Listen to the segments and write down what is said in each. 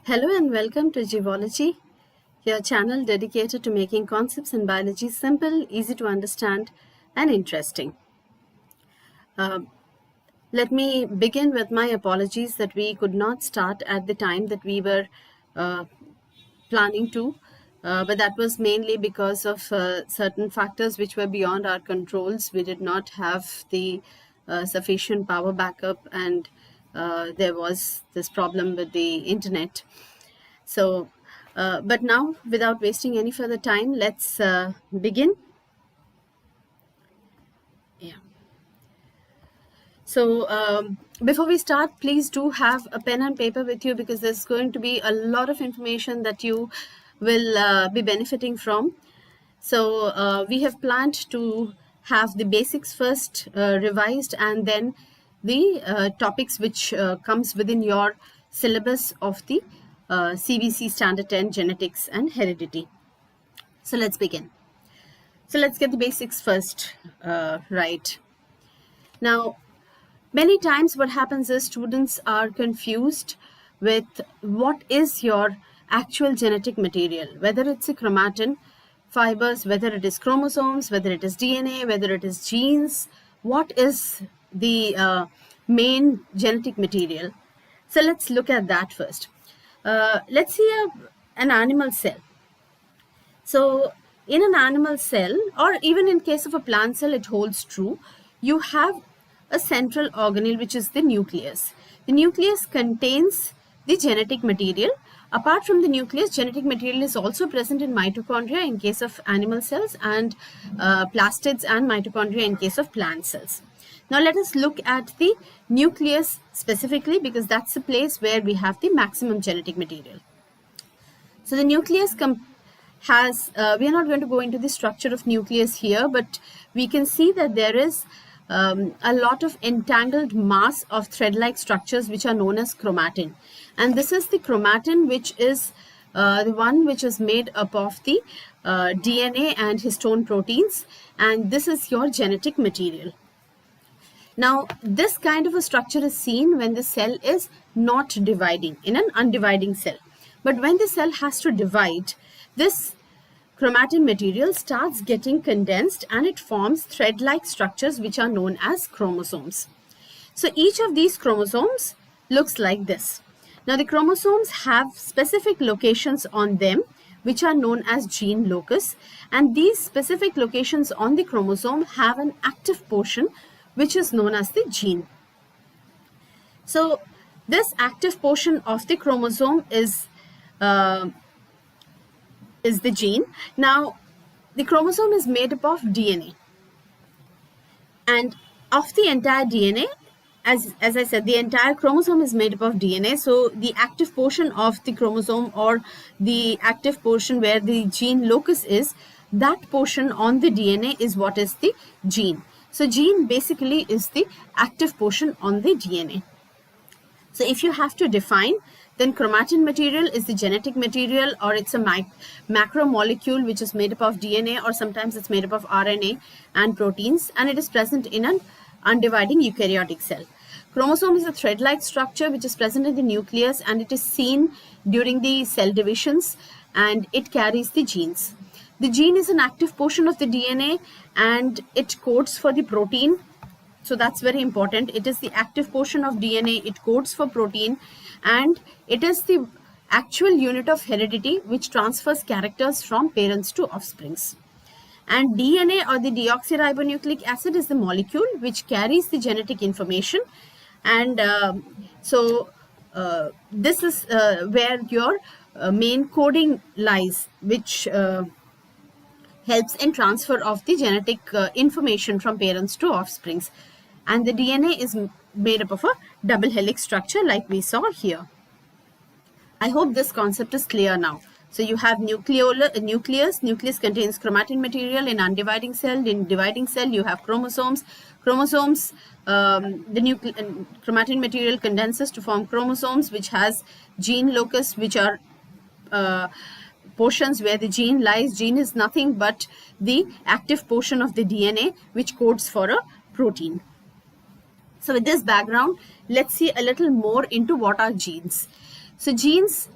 Hello and welcome to Geology, your channel dedicated to making concepts in biology simple, easy to understand, and interesting. Let me begin with my apologies that we could not start at the time that we were planning to, but that was mainly because of certain factors which were beyond our controls. We did not have the sufficient power backup, and there was this problem with the internet. So, but now, without wasting any further time, let's begin. Yeah. So, before we start, please do have a pen and paper with you because there's going to be a lot of information that you will be benefiting from. So, we have planned to have the basics first revised, and then the topics which comes within your syllabus of the CBSE Standard 10 Genetics and Heredity. So let's begin. So let's get the basics first right. Now, many times what happens is students are confused with what is your actual genetic material, whether it's a chromatin, fibers, whether it is chromosomes, whether it is DNA, whether it is genes, what is the main genetic material. So let's look at that first. Let's see an animal cell. So in an animal cell, or even in case of a plant cell, it holds true. You have a central organelle, which is the nucleus. The nucleus contains the genetic material. Apart from the nucleus, genetic material is also present in mitochondria in case of animal cells, and plastids and mitochondria in case of plant cells. Now let us look at the nucleus specifically, because that's the place where we have the maximum genetic material. So the nucleus has, we are not going to go into the structure of nucleus here, but we can see that there is a lot of entangled mass of thread-like structures which are known as chromatin. And this is the chromatin, which is the one which is made up of the DNA and histone proteins, and this is your genetic material. Now, this kind of a structure is seen when the cell is not dividing, in an undividing cell. But when the cell has to divide, this chromatin material starts getting condensed and it forms thread-like structures which are known as chromosomes. So each of these chromosomes looks like this. Now, the chromosomes have specific locations on them which are known as gene locus, and these specific locations on the chromosome have an active portion which is known as the gene. So this active portion of the chromosome is the gene. Now, the chromosome is made up of DNA, and of the entire DNA, as I said, the entire chromosome is made up of DNA. So the active portion of the chromosome, or the active portion where the gene locus is, that portion on the DNA is what is the gene. So gene basically is the active portion on the DNA. So if you have to define, then chromatin material is the genetic material, or it's a macromolecule which is made up of DNA, or sometimes it's made up of RNA and proteins, and it is present in an undividing eukaryotic cell. Chromosome is a thread-like structure which is present in the nucleus, and it is seen during the cell divisions, and it carries the genes. The gene is an active portion of the DNA, and it codes for the protein. So that's very important. It is the active portion of DNA, it codes for protein, and it is the actual unit of heredity which transfers characters from parents to offsprings. And DNA, or the deoxyribonucleic acid, is the molecule which carries the genetic information. And this is where your main coding lies, which helps in transfer of the genetic information from parents to offsprings. And the DNA is made up of a double helix structure like we saw here. I hope this concept is clear now. So you have nucleus. Nucleus contains chromatin material in undividing cell. In dividing cell, you have chromosomes. Chromosomes, chromatin material condenses to form chromosomes, which has gene locus, which are portions where the gene lies. Gene is nothing but the active portion of the DNA which codes for a protein. So with this background, let's see a little more into what are genes. So genes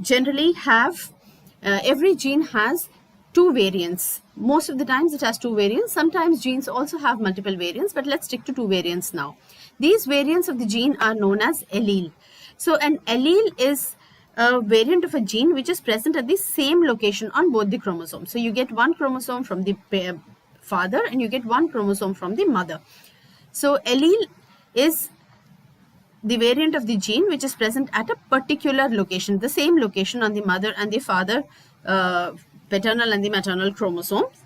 generally have, every gene has two variants. Most of the times it has two variants. Sometimes genes also have multiple variants, but let's stick to two variants now. These variants of the gene are known as allele. So an allele is a variant of a gene which is present at the same location on both the chromosomes. So you get one chromosome from the father and you get one chromosome from the mother. So allele is the variant of the gene which is present at a particular location, the same location on the mother and the father, paternal and the maternal chromosomes.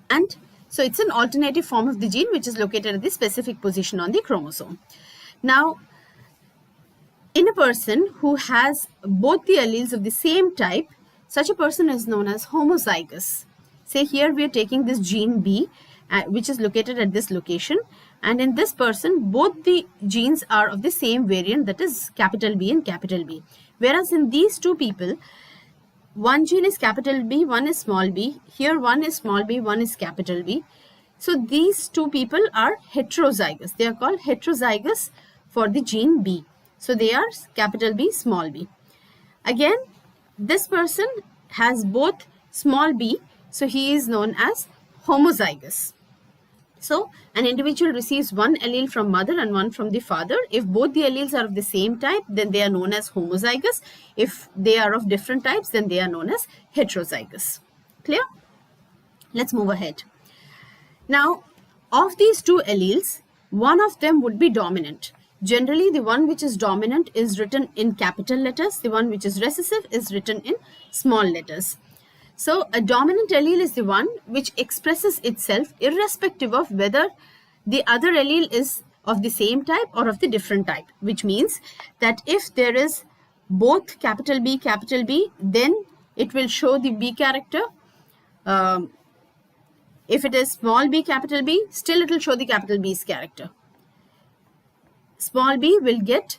And so it's an alternative form of the gene which is located at the specific position on the chromosome. Now, in a person who has both the alleles of the same type, such a person is known as homozygous. Say here we are taking this gene B, which is located at this location, and in this person both the genes are of the same variant, that is capital B and capital B. Whereas in these two people, one gene is capital B, one is small b. Here one is small b, one is capital B. So these two people are heterozygous. They are called heterozygous for the gene B. So they are capital B, small b. Again, this person has both small b, so he is known as homozygous. So an individual receives one allele from mother and one from the father. If both the alleles are of the same type, then they are known as homozygous. If they are of different types, then they are known as heterozygous. Clear? Let's move ahead. Now, of these two alleles, one of them would be dominant. Generally, the one which is dominant is written in capital letters. The one which is recessive is written in small letters. So a dominant allele is the one which expresses itself irrespective of whether the other allele is of the same type or of the different type, which means that if there is both capital B, then it will show the B character. If it is small b, capital B, still it will show the capital B's character. Small b will get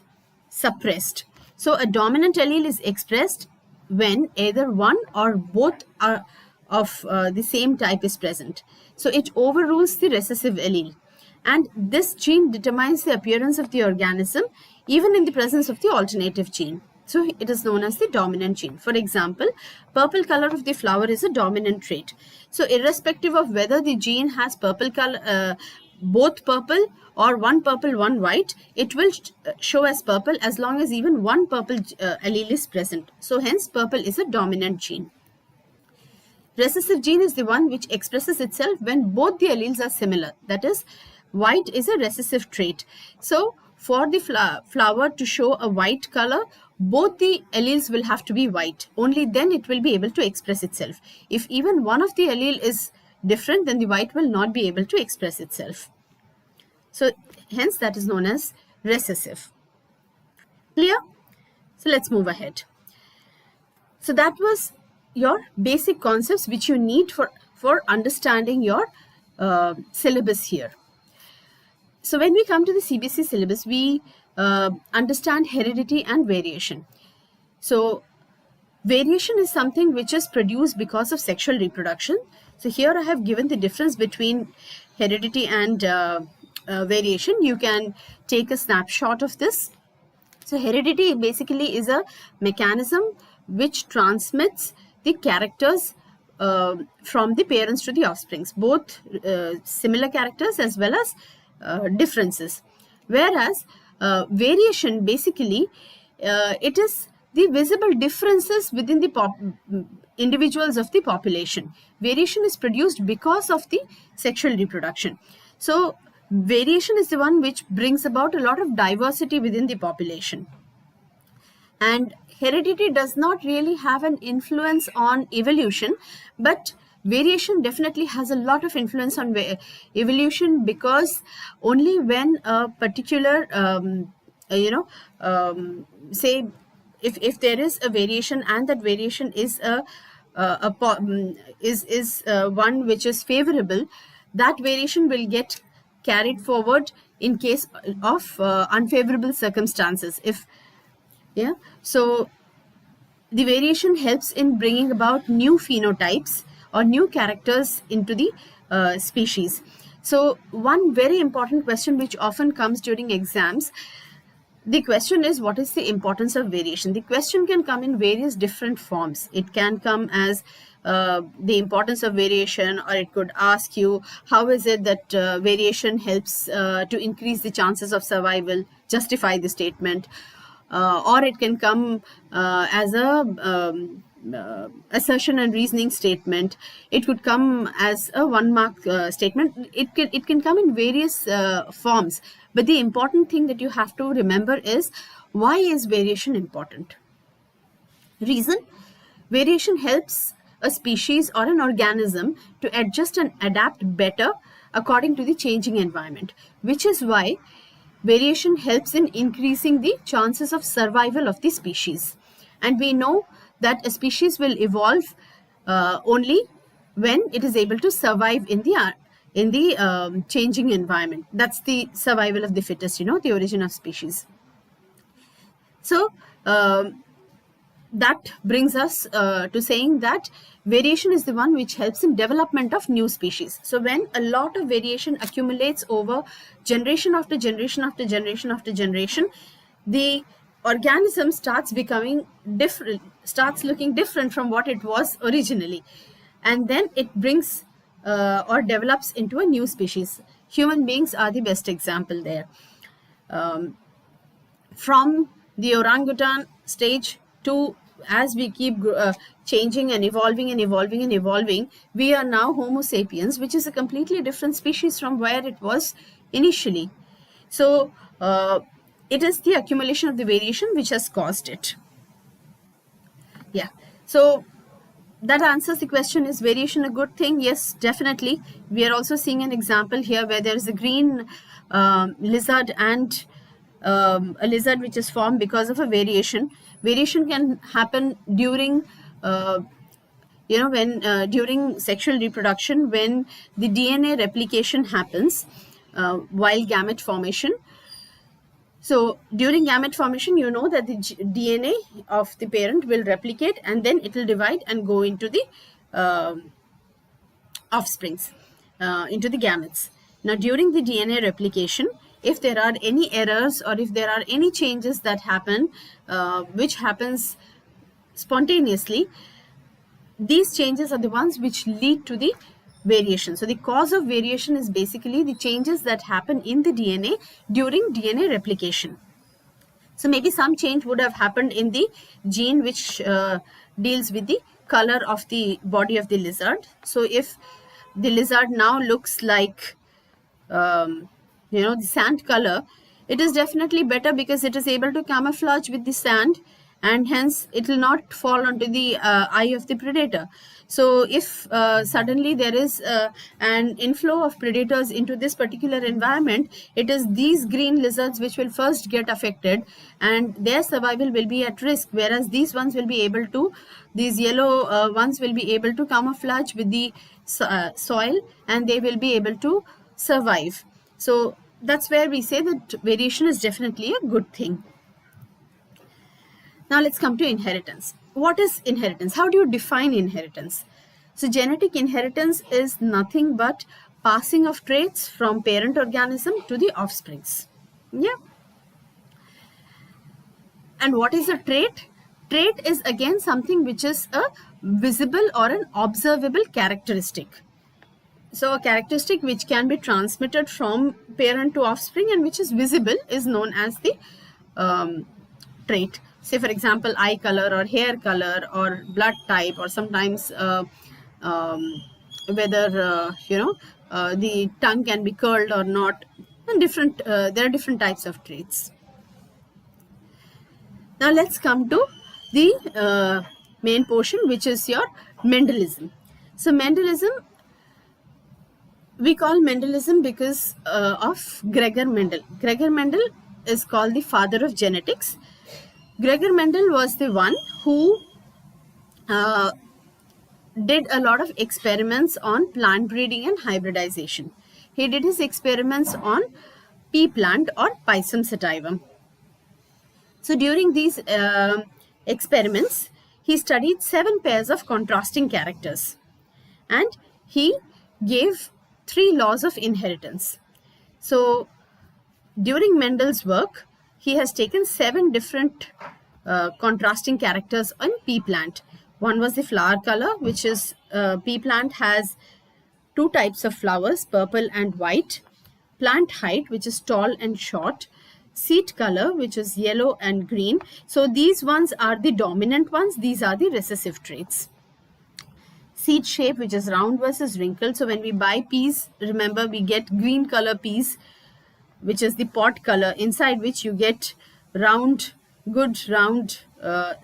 suppressed. So a dominant allele is expressed when either one or both are of the same type is present. So it overrules the recessive allele. And this gene determines the appearance of the organism even in the presence of the alternative gene. So it is known as the dominant gene. For example, purple color of the flower is a dominant trait. So irrespective of whether the gene has purple color, both purple or one purple, one white, it will show as purple as long as even one purple allele is present. So hence purple is a dominant gene. Recessive gene is the one which expresses itself when both the alleles are similar. That is, white is a recessive trait. So for the flower to show a white color, both the alleles will have to be white. Only then it will be able to express itself. If even one of the allele is different, then the white will not be able to express itself. So hence that is known as recessive. Clear? So let's move ahead. So that was your basic concepts which you need for understanding your syllabus here. So when we come to the CBSE syllabus, we understand heredity and variation. So variation is something which is produced because of sexual reproduction. So here I have given the difference between heredity and variation. You can take a snapshot of this. So heredity basically is a mechanism which transmits the characters from the parents to the offsprings, both similar characters as well as differences. Whereas variation basically it is the visible differences within the individuals of the population. Variation is produced because of the sexual reproduction. So variation is the one which brings about a lot of diversity within the population. And heredity does not really have an influence on evolution, but variation definitely has a lot of influence on evolution, because only when a particular, say if there is a variation and that variation is one which is favorable, that variation will get carried forward in case of unfavorable circumstances. So the variation helps in bringing about new phenotypes or new characters into the species. So one very important question which often comes during exams: the question is, what is the importance of variation? The question can come in various different forms. It can come as the importance of variation, or it could ask you, how is it that variation helps to increase the chances of survival? Justify the statement. Or it can come as a assertion and reasoning statement. It could come as a 1-mark statement. It can come in various forms. But the important thing that you have to remember is, why is variation important? Reason: variation helps a species or an organism to adjust and adapt better according to the changing environment, which is why variation helps in increasing the chances of survival of the species. And we know that a species will evolve only when it is able to survive in the changing environment. That's the survival of the fittest, the origin of species. So that brings us to saying that variation is the one which helps in development of new species. So when a lot of variation accumulates over generation after generation after generation after generation, the organism starts becoming different, starts looking different from what it was originally, and then it brings or develops into a new species. Human beings are the best example there. From the orangutan stage to, as we keep changing and evolving and evolving and evolving, we are now Homo sapiens, which is a completely different species from where it was initially. So it is the accumulation of the variation which has caused it. Yeah. So that answers the question, is variation a good thing? Yes, definitely. We are also seeing an example here where there is a green lizard and a lizard which is formed because of a variation. Variation can happen during when during sexual reproduction, when the DNA replication happens while gamete formation. So during gamete formation, you know that the DNA of the parent will replicate, and then it will divide and go into the offsprings, into the gametes. Now during the DNA replication, if there are any errors or if there are any changes that happen, which happens spontaneously, these changes are the ones which lead to the variation. So the cause of variation is basically the changes that happen in the DNA during DNA replication. So maybe some change would have happened in the gene which deals with the color of the body of the lizard. So if the lizard now looks like the sand color, it is definitely better because it is able to camouflage with the sand, and hence it will not fall onto the eye of the predator. So if suddenly there is an inflow of predators into this particular environment, it is these green lizards which will first get affected, and their survival will be at risk, whereas these ones will be able to, these yellow ones will be able to camouflage with the soil, and they will be able to survive. So that's where we say that variation is definitely a good thing. Now let's come to inheritance. What is inheritance? How do you define inheritance? So genetic inheritance is nothing but passing of traits from parent organism to the offsprings. Yeah. And what is a trait? Trait is again something which is a visible or an observable characteristic. So a characteristic which can be transmitted from parent to offspring and which is visible is known as the trait. Say for example, eye color or hair color or blood type, or sometimes whether the tongue can be curled or not, and different there are different types of traits. Now let's come to the main portion, which is your mendelism. So mendelism, we call mendelism because of Gregor Mendel. Gregor Mendel is called the father of genetics. Gregor Mendel was the one who did a lot of experiments on plant breeding and hybridization. He did his experiments on pea plant or Pisum sativum. So during these experiments, he studied 7 pairs of contrasting characters, and he gave 3 laws of inheritance. So during Mendel's work, he has taken 7 different contrasting characters on pea plant. One was the flower color, which is pea plant has 2 types of flowers, purple and white. Plant height, which is tall and short. Seed color, which is yellow and green. So these ones are the dominant ones. These are the recessive traits. Seed shape, which is round versus wrinkled. So when we buy peas, remember we get green color peas, which is the pod color, inside which you get round, good round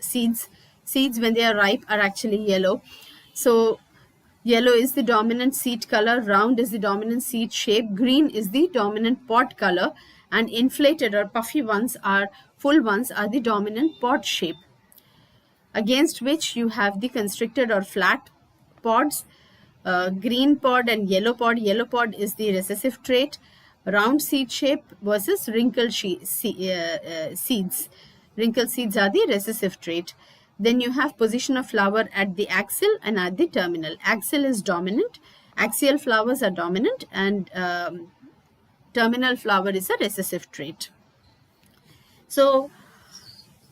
seeds. Seeds, when they are ripe, are actually yellow. So yellow is the dominant seed color, round is the dominant seed shape, green is the dominant pod color, and inflated or puffy ones are, full ones are the dominant pod shape. Against which you have the constricted or flat pods, green pod and yellow pod. Yellow pod is the recessive trait. Round seed shape versus wrinkled seeds. Wrinkled seeds are the recessive trait. Then you have position of flower at the axil and at the terminal. Axil is dominant. Axial flowers are dominant, and terminal flower is a recessive trait. So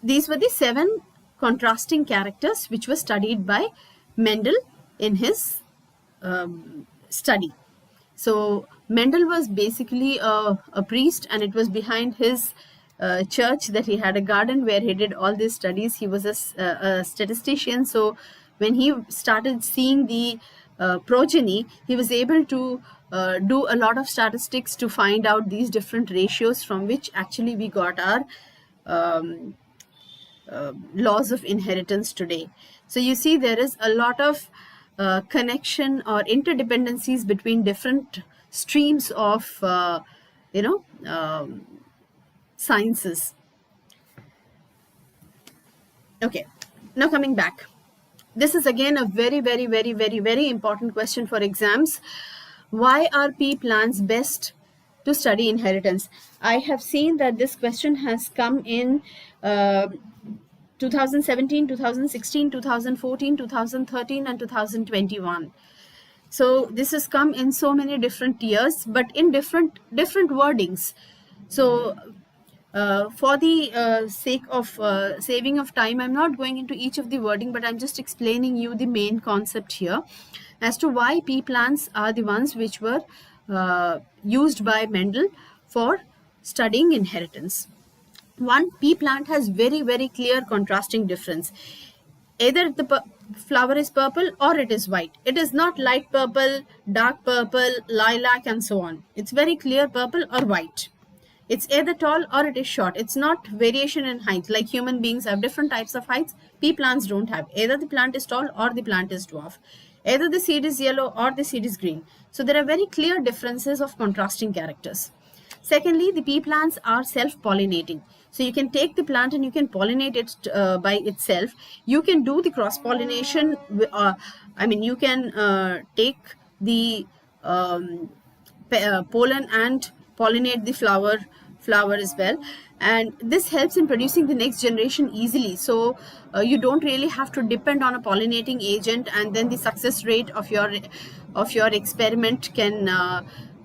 these were the 7 contrasting characters which were studied by Mendel in his study. So Mendel was basically a priest, and it was behind his church that he had a garden where he did all these studies. He was a statistician, so when he started seeing the progeny, he was able to do a lot of statistics to find out these different ratios from which actually we got our laws of inheritance today. So you see there is a lot of connection or interdependencies between different streams of sciences. Okay, now coming back, this is again a very, very, very, very, very important question for exams. Why are pea plants best to study inheritance? I have seen that this question has come in 2017, 2016, 2014, 2013 and 2021. So this has come in so many different years, but in different wordings. So for the sake of saving of time, I'm not going into each of the wording, but I'm just explaining you the main concept here as to why pea plants are the ones which were used by Mendel for studying inheritance. One, pea plant has very, very clear contrasting difference. Either the flower is purple or it is white. It is not light purple, dark purple, lilac and so on. It's very clear purple or white. It's either tall or it is short. It's not variation in height. Like human beings have different types of heights, pea plants don't have. Either the plant is tall or the plant is dwarf. Either the seed is yellow or the seed is green. So there are very clear differences of contrasting characters. Secondly, the pea plants are self-pollinating. So you can take the plant and you can pollinate it by itself. You can do the cross-pollination. You can take the pollen and pollinate the flower as well. And this helps in producing the next generation easily. So you don't really have to depend on a pollinating agent, and then the success rate of your experiment can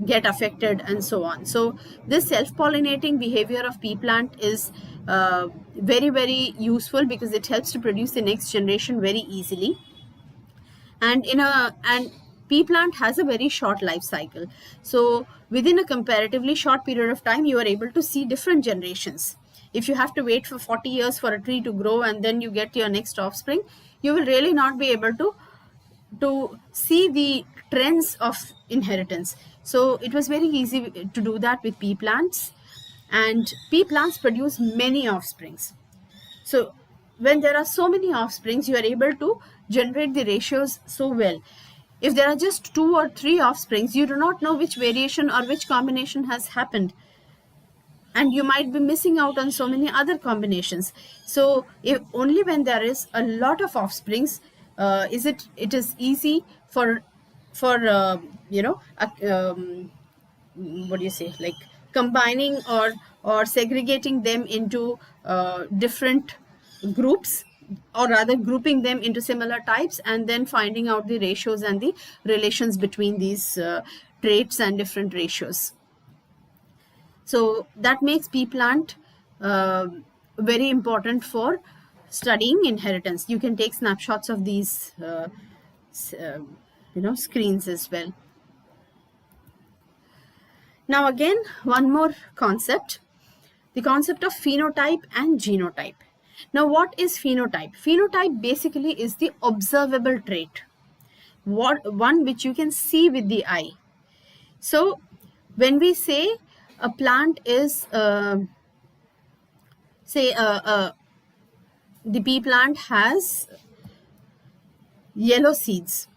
get affected and so on. So this self-pollinating behavior of pea plant is very, very useful because it helps to produce the next generation very easily. And pea plant has a very short life cycle. So within a comparatively short period of time, you are able to see different generations. If you have to wait for 40 years for a tree to grow and then you get your next offspring, you will really not be able to see the trends of inheritance. So it was very easy to do that with pea plants, and pea plants produce many offsprings. So when there are so many offsprings, you are able to generate the ratios so well. If there are just 2 or 3 offsprings, you do not know which variation or which combination has happened, and you might be missing out on so many other combinations. So if only when there is a lot of offsprings it is easy for like combining or segregating them into different groups, or rather grouping them into similar types, and then finding out the ratios and the relations between these traits and different ratios. So that makes pea plant very important for studying inheritance. You can take snapshots of these screens as well. Now again, one more concept, the concept of phenotype and genotype. Now what is phenotype? Phenotype basically is the observable trait, one which you can see with the eye. So when we say a plant is the pea plant has yellow seeds.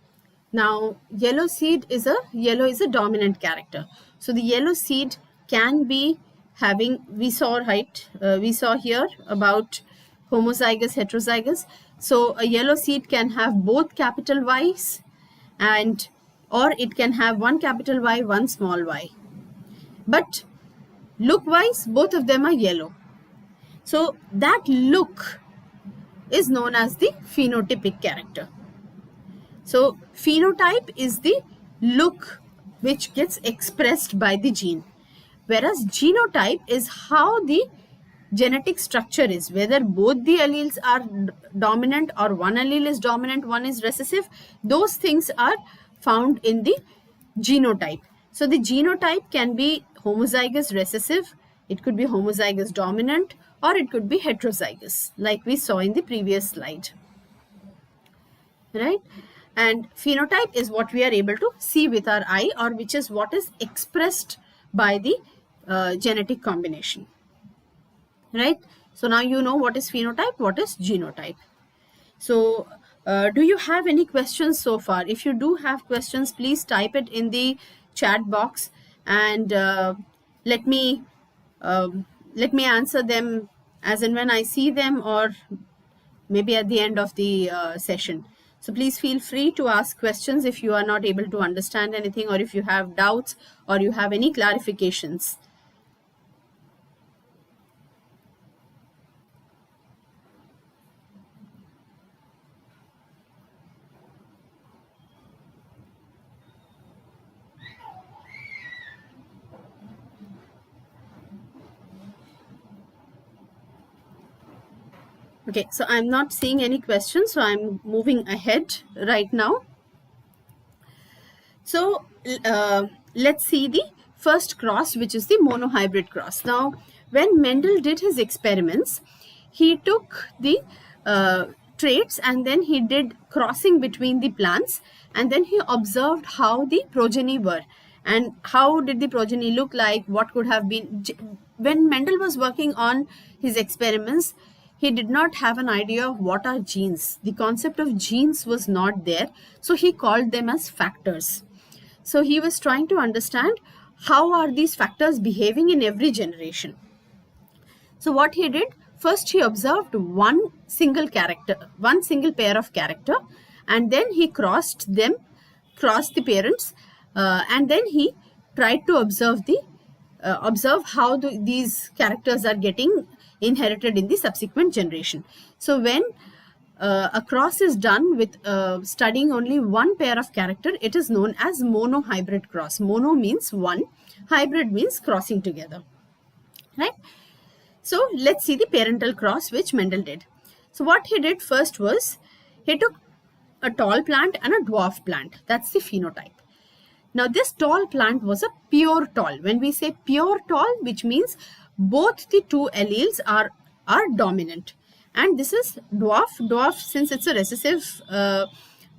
Now yellow is a dominant character. So the yellow seed can be having, we saw here about homozygous, heterozygous. So a yellow seed can have both capital Y's, or it can have one capital Y, one small y. But look wise, both of them are yellow. So that look is known as the phenotypic character. So phenotype is the look which gets expressed by the gene, whereas genotype is how the genetic structure is, whether both the alleles are dominant or one allele is dominant, one is recessive. Those things are found in the genotype. So the genotype can be homozygous recessive, it could be homozygous dominant, or it could be heterozygous, like we saw in the previous slide, right? And phenotype is what we are able to see with our eye, or which is what is expressed by the genetic combination, right? So now you know what is phenotype, what is genotype. So do you have any questions so far? If you do have questions, please type it in the chat box, and let me answer them as and when I see them, or maybe at the end of the session. So please feel free to ask questions if you are not able to understand anything, or if you have doubts, or you have any clarifications. Okay, so I'm not seeing any questions, so I'm moving ahead right now. So let's see the first cross, which is the monohybrid cross. Now, when Mendel did his experiments, he took the traits and then he did crossing between the plants, and then he observed how the progeny were and how did the progeny look like, what could have been. When Mendel was working on his experiments, he did not have an idea of what are genes. The concept of genes was not there, so he called them as factors. So he was trying to understand how are these factors behaving in every generation. So what he did, first he observed one single pair of character, and then he crossed the parents, and then he tried to observe how these characters are getting inherited in the subsequent generation. So when a cross is done with studying only one pair of character, it is known as monohybrid cross. Mono means one, hybrid means crossing together, right? So let's see the parental cross which Mendel did. So what he did first was he took a tall plant and a dwarf plant. That's the phenotype. Now this tall plant was a pure tall. When we say pure tall, which means both the two alleles are dominant. And this is dwarf, since it's a recessive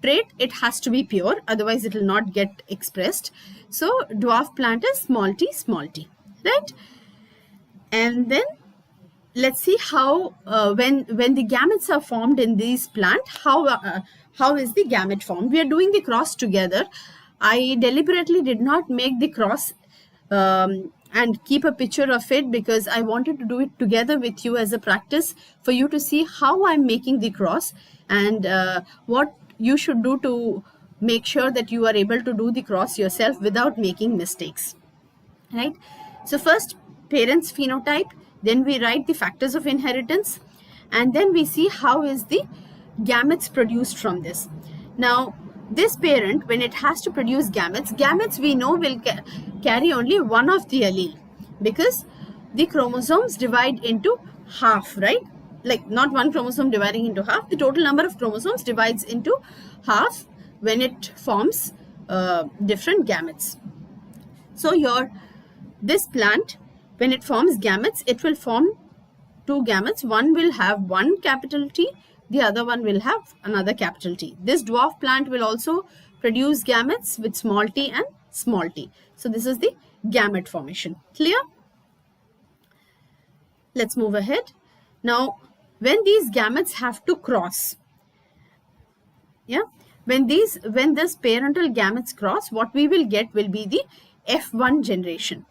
trait, it has to be pure, otherwise it will not get expressed. So dwarf plant is small t, right? And then let's see how when the gametes are formed in this plant, how is the gamete formed. We are doing the cross together. I deliberately did not make the cross and keep a picture of it, because I wanted to do it together with you as a practice for you to see how I'm making the cross, and what you should do to make sure that you are able to do the cross yourself without making mistakes, right? So first, parents' phenotype, then we write the factors of inheritance, and then we see how is the gametes produced from this. Now this parent, when it has to produce gametes we know will carry only one of the allele, because the chromosomes divide into half, right? Like not one chromosome dividing into half, the total number of chromosomes divides into half when it forms different gametes. So this plant, when it forms gametes, it will form two gametes. One will have one capital T, the other one will have another capital T. This dwarf plant will also produce gametes with small t and small t. So this is the gamete formation. Clear? Let's move ahead. Now, when these gametes have to cross, when this parental gametes cross, what we will get will be the F1 generation,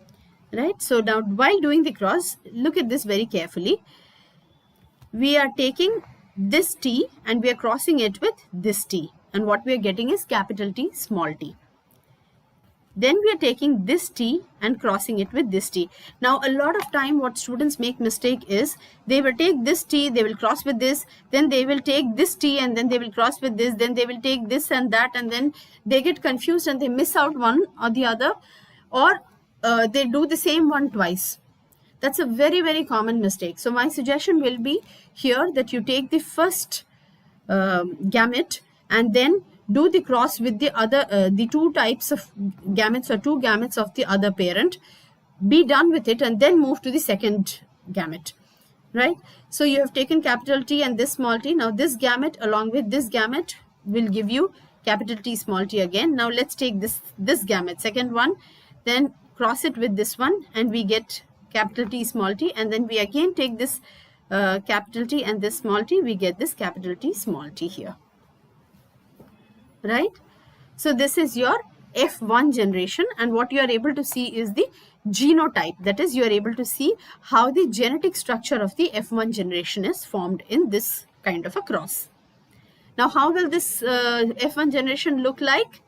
right? So now, while doing the cross, look at this very carefully. We are taking this T and we are crossing it with this T, and what we are getting is capital T, small t. Then we are taking this T and crossing it with this T. Now, a lot of time what students make mistake is they will take this T, they will cross with this, then they will take this T and then they will cross with this, then they will take this and that, and then they get confused and they miss out one or the other, or they do the same one twice. That's a very, very common mistake. So my suggestion will be here that you take the first gamete and then do the cross with the other, the two types of gametes or two gametes of the other parent. Be done with it and then move to the second gamete, right? So you have taken capital T and this small t. Now this gamete along with this gamete will give you capital T, small t again. Now let's take this gamete, second one, then cross it with this one and we get capital T, small t, and then we again take this capital T and this small t, we get this capital T, small t here. Right? So this is your F1 generation, and what you are able to see is the genotype. That is, you are able to see how the genetic structure of the F1 generation is formed in this kind of a cross. Now, how will this F1 generation look like?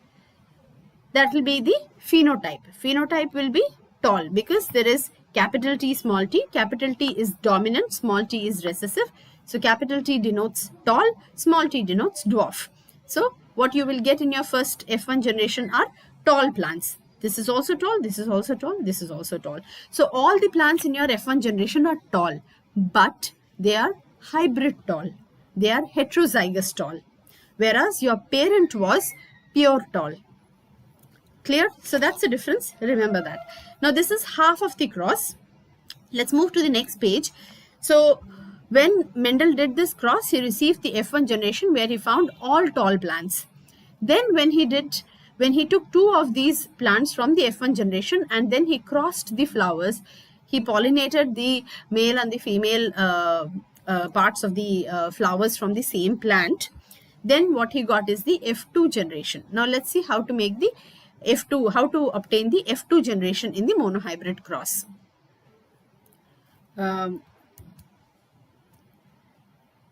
That will be the phenotype. Phenotype will be tall because there is capital T, small t. Capital T is dominant, small t is recessive. So capital T denotes tall, small t denotes dwarf. So what you will get in your first F1 generation are tall plants. This is also tall, this is also tall, this is also tall. So all the plants in your F1 generation are tall, but they are hybrid tall. They are heterozygous tall. Whereas your parent was pure tall. Clear? So that's the difference. Remember that. Now this is half of the cross. Let's move to the next page. So when Mendel did this cross, he received the F1 generation where he found all tall plants. Then when he took two of these plants from the F1 generation and then he crossed the flowers, he pollinated the male and the female parts of the flowers from the same plant. Then what he got is the F2 generation. Now let's see how to make the F2, how to obtain the F2 generation in the monohybrid cross.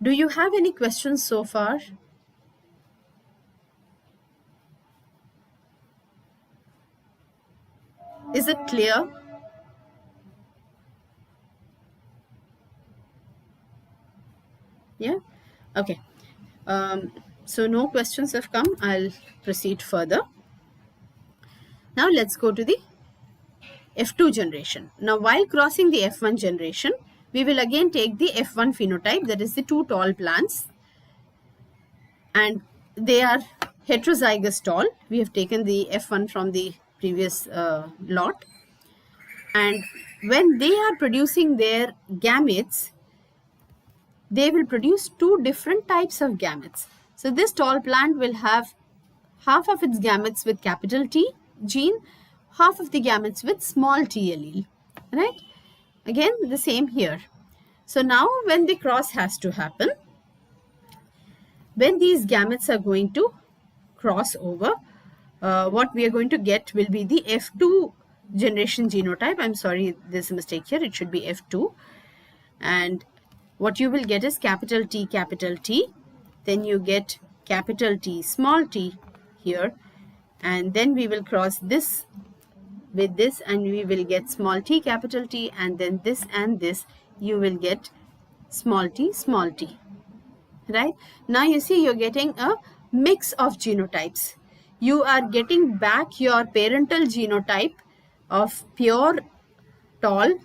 Do you have any questions so far? Is it clear? Yeah? Okay. So no questions have come. I'll proceed further. Now let's go to the F2 generation. Now while crossing the F1 generation, we will again take the F1 phenotype, that is the two tall plants, and they are heterozygous tall. We have taken the F1 from the previous lot, and when they are producing their gametes, they will produce two different types of gametes. So this tall plant will have half of its gametes with capital T gene, half of the gametes with small t allele, right? Again, the same here. So now when the cross has to happen, when these gametes are going to cross over, what we are going to get will be the F2 generation genotype. I'm sorry, there's a mistake here. It should be F2. And what you will get is capital T, then you get capital T, small t here, and then we will cross this with this and we will get small t, capital T, and then this and this, you will get small t, right? Now you see you're getting a mix of genotypes. You are getting back your parental genotype of pure tall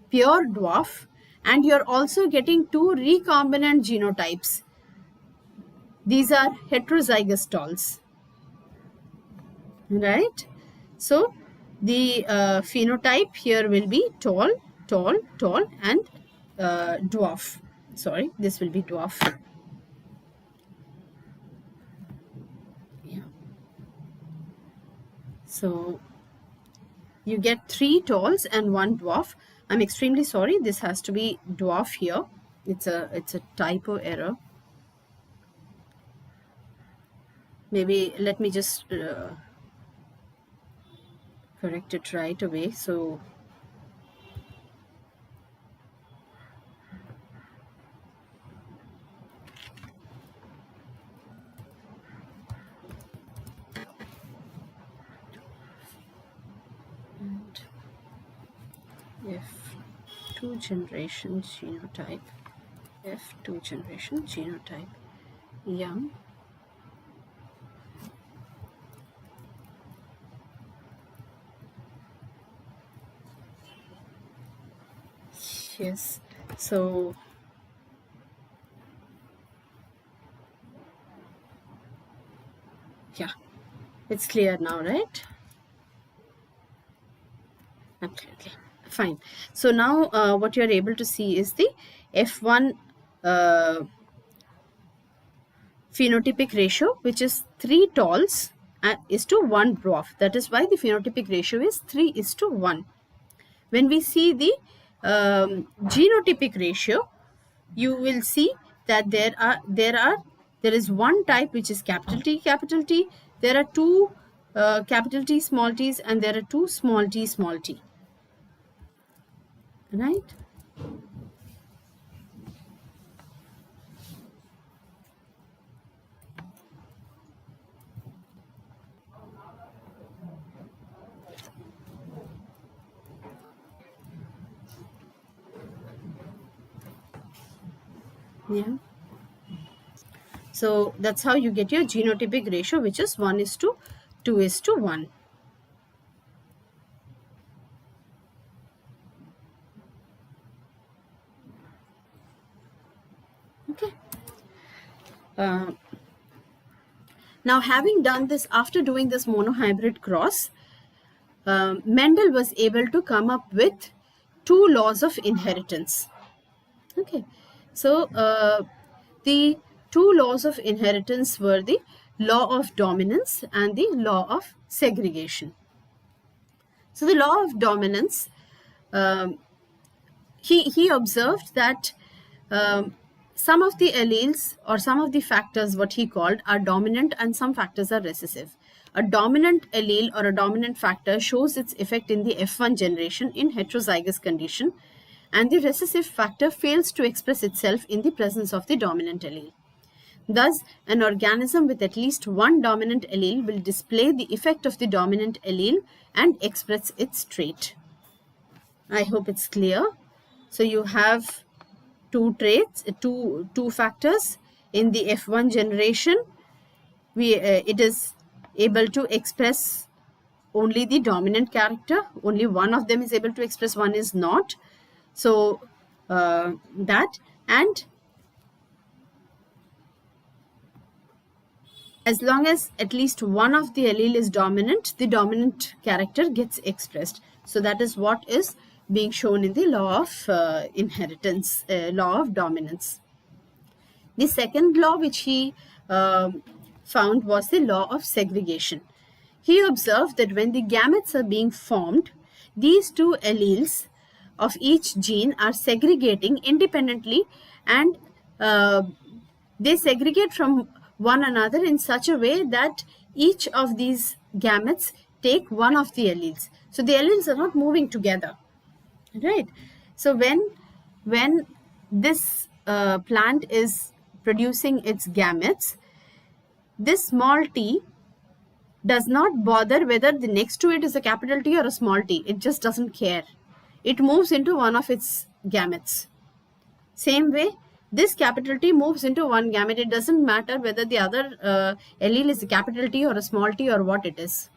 pure dwarf, and you're also getting 2 recombinant genotypes. These are heterozygous talls, right? So the phenotype here will be tall, tall, tall, and dwarf. Sorry, this will be dwarf. Yeah. So you get 3 talls and 1 dwarf. I'm extremely sorry. This has to be dwarf here. It's a typo error. Maybe let me just correct it right away. So and F2 generation genotype, F2 generation genotype, young, yes. So yeah, it's clear now, right? Absolutely fine. So now what you're able to see is the F1 phenotypic ratio, which is 3 talls is to 1 dwarf. That is why the phenotypic ratio is 3:1. When we see the genotypic ratio, you will see that there is one type which is capital T, capital T. There are 2 capital T, small t's, and there are 2 small t, small t. Right? Yeah. So that's how you get your genotypic ratio, which is 1:2:1. Okay. Now, having done this, after doing this monohybrid cross, Mendel was able to come up with 2 laws of inheritance. Okay. So the 2 laws of inheritance were the law of dominance and the law of segregation. So the law of dominance, he observed that some of the alleles or some of the factors, what he called, are dominant and some factors are recessive. A dominant allele or a dominant factor shows its effect in the F1 generation in heterozygous condition, and the recessive factor fails to express itself in the presence of the dominant allele. Thus, an organism with at least one dominant allele will display the effect of the dominant allele and express its trait. I hope it's clear. So you have 2 traits, two factors in the F1 generation. It is able to express only the dominant character. Only one of them is able to express, one is not. So that, and as long as at least one of the allele is dominant, the dominant character gets expressed. So that is what is being shown in the law of inheritance, law of dominance. The second law which he found was the law of segregation. He observed that when the gametes are being formed, these 2 alleles of each gene are segregating independently, and they segregate from one another in such a way that each of these gametes take one of the alleles. So the alleles are not moving together, right? So when this plant is producing its gametes, this small t does not bother whether the next to it is a capital T or a small t. It just doesn't care. It moves into one of its gametes. Same way, this capital T moves into one gamete. It doesn't matter whether the other allele is a capital T or a small t or what it is.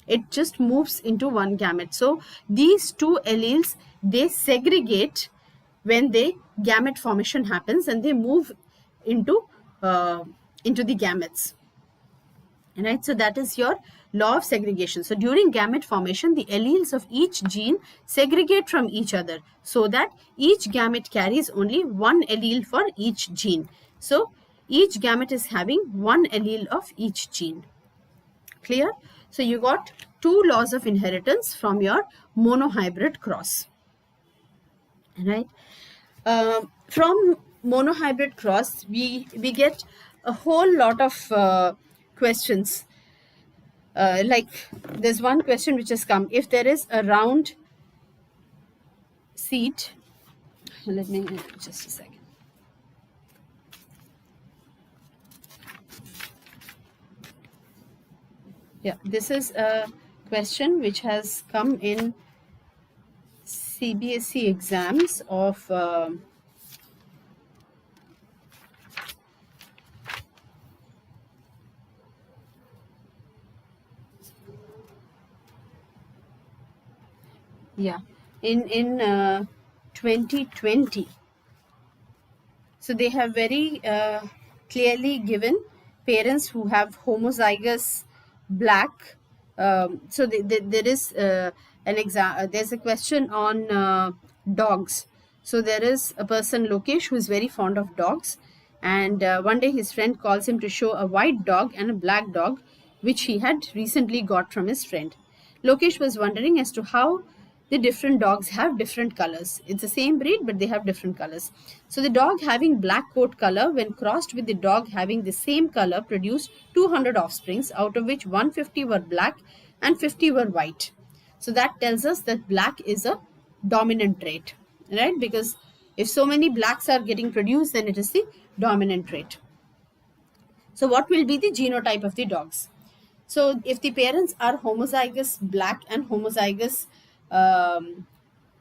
It just moves into one gamete. So these two alleles, they segregate when the gamete formation happens, and they move into the gametes. Right, so that is your law of segregation. So during gamete formation, the alleles of each gene segregate from each other, so that each gamete carries only one allele for each gene. So each gamete is having one allele of each gene. Clear? So you got two laws of inheritance from your monohybrid cross. Right? From monohybrid cross, we get a whole lot of questions. Like there's one question which has come: if there is a round seed, let me just a second. Yeah, this is a question which has come in CBSE exams of in 2020. So they have very clearly given parents who have homozygous black. So there is there's a question on dogs. So there is a person, Lokesh, who is very fond of dogs, and one day his friend calls him to show a white dog and a black dog, which he had recently got from his friend. Lokesh was wondering as to how the different dogs have different colors. It's the same breed, but they have different colors. So the dog having black coat color, when crossed with the dog having the same color, produced 200 offsprings, out of which 150 were black and 50 were white. So that tells us that black is a dominant trait, right? Because if so many blacks are getting produced, then it is the dominant trait. So what will be the genotype of the dogs? So if the parents are homozygous black and homozygous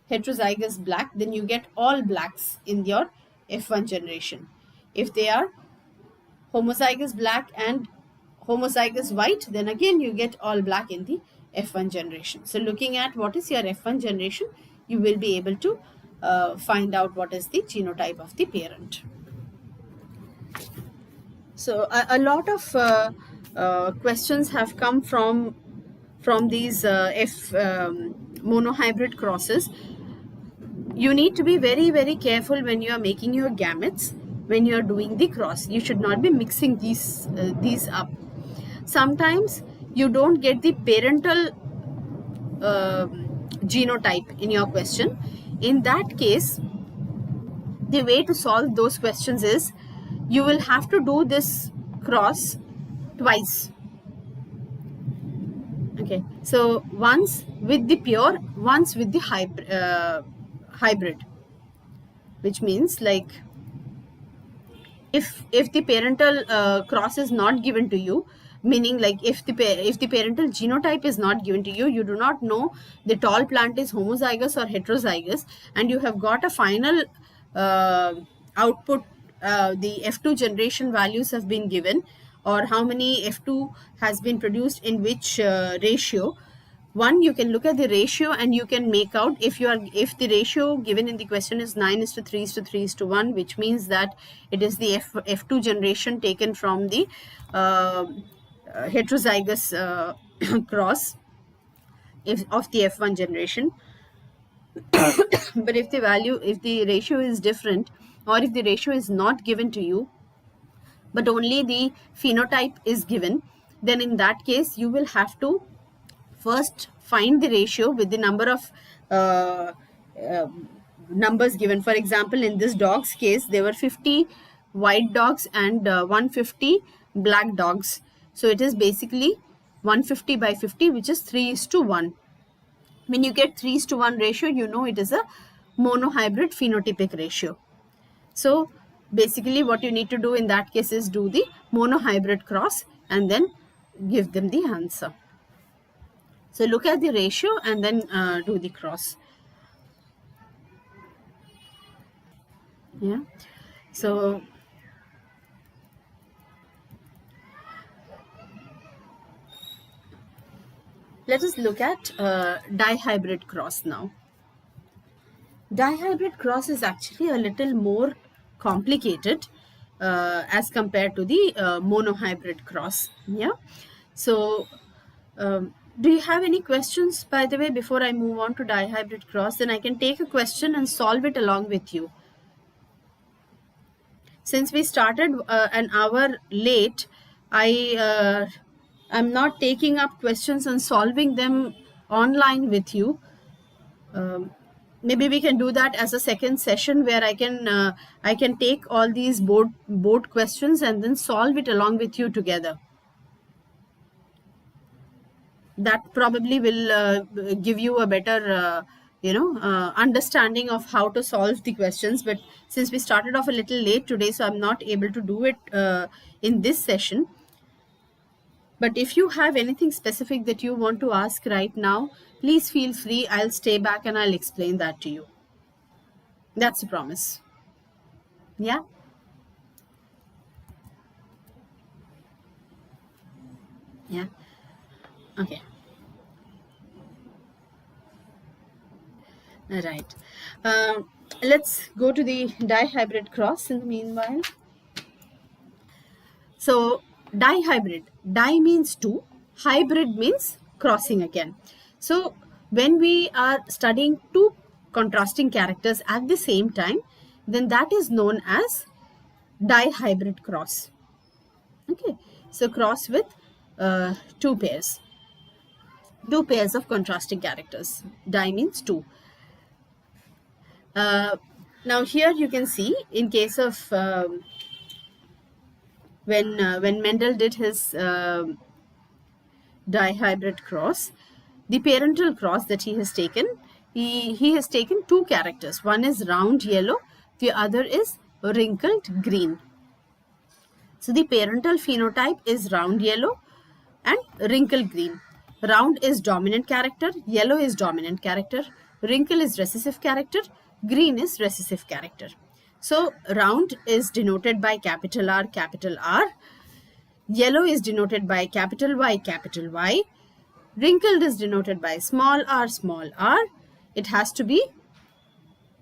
heterozygous black, then you get all blacks in your F1 generation. If they are homozygous black and homozygous white, then again you get all black in the F1 generation. So looking at what is your F1 generation, you will be able to find out what is the genotype of the parent. So a lot of questions have come from these monohybrid crosses. You need to be very, very careful when you are making your gametes. When you are doing the cross, you should not be mixing these up. Sometimes you don't get the parental genotype in your question. In that case, the way to solve those questions is you will have to do this cross twice. Okay, so once with the pure, once with the hybrid, which means like if the parental cross is not given to you, meaning like if the parental genotype is not given to you, you do not know the tall plant is homozygous or heterozygous, and you have got a final output, the F2 generation values have been given, or how many F2 has been produced in which ratio. One, you can look at the ratio and you can make out if the ratio given in the question is 9:3:3:1, which means that it is the F2 generation taken from the heterozygous cross of the F1 generation. But if the ratio is different, or if the ratio is not given to you, but only the phenotype is given, then in that case you will have to first find the ratio with the number of numbers given. For example, in this dog's case, there were 50 white dogs and 150 black dogs. So it is basically 150 by 50, which is 3:1. When you get 3:1 ratio, you know it is a monohybrid phenotypic ratio. So basically what you need to do in that case is do the monohybrid cross and then give them the answer. So look at the ratio and then do the cross. Yeah. So Let us look at dihybrid cross now. Dihybrid cross is actually a little more complicated as compared to the monohybrid cross. Yeah. So, do you have any questions, by the way, before I move on to dihybrid cross? Then I can take a question and solve it along with you. Since we started an hour late, I'm not taking up questions and solving them online with you. Maybe we can do that as a second session where I can take all these board questions and then solve it along with you together. That probably will give you a better understanding of how to solve the questions. But since we started off a little late today, so I'm not able to do it in this session. But if you have anything specific that you want to ask right now, please feel free. I'll stay back and I'll explain that to you. That's a promise. Yeah. Yeah. Okay. All right. Let's go to the dihybrid cross in the meanwhile. So dihybrid, di means two, hybrid means crossing again. So when we are studying two contrasting characters at the same time, then that is known as dihybrid cross. Okay, so cross with two pairs of contrasting characters. Di means two. Now here you can see in case of when Mendel did his dihybrid cross, the parental cross that he has taken, he has taken two characters. One is round yellow, the other is wrinkled green. So the parental phenotype is round yellow and wrinkled green. Round is dominant character, yellow is dominant character, wrinkle is recessive character, green is recessive character. So round is denoted by capital R, yellow is denoted by capital Y, wrinkled is denoted by small r. It has to be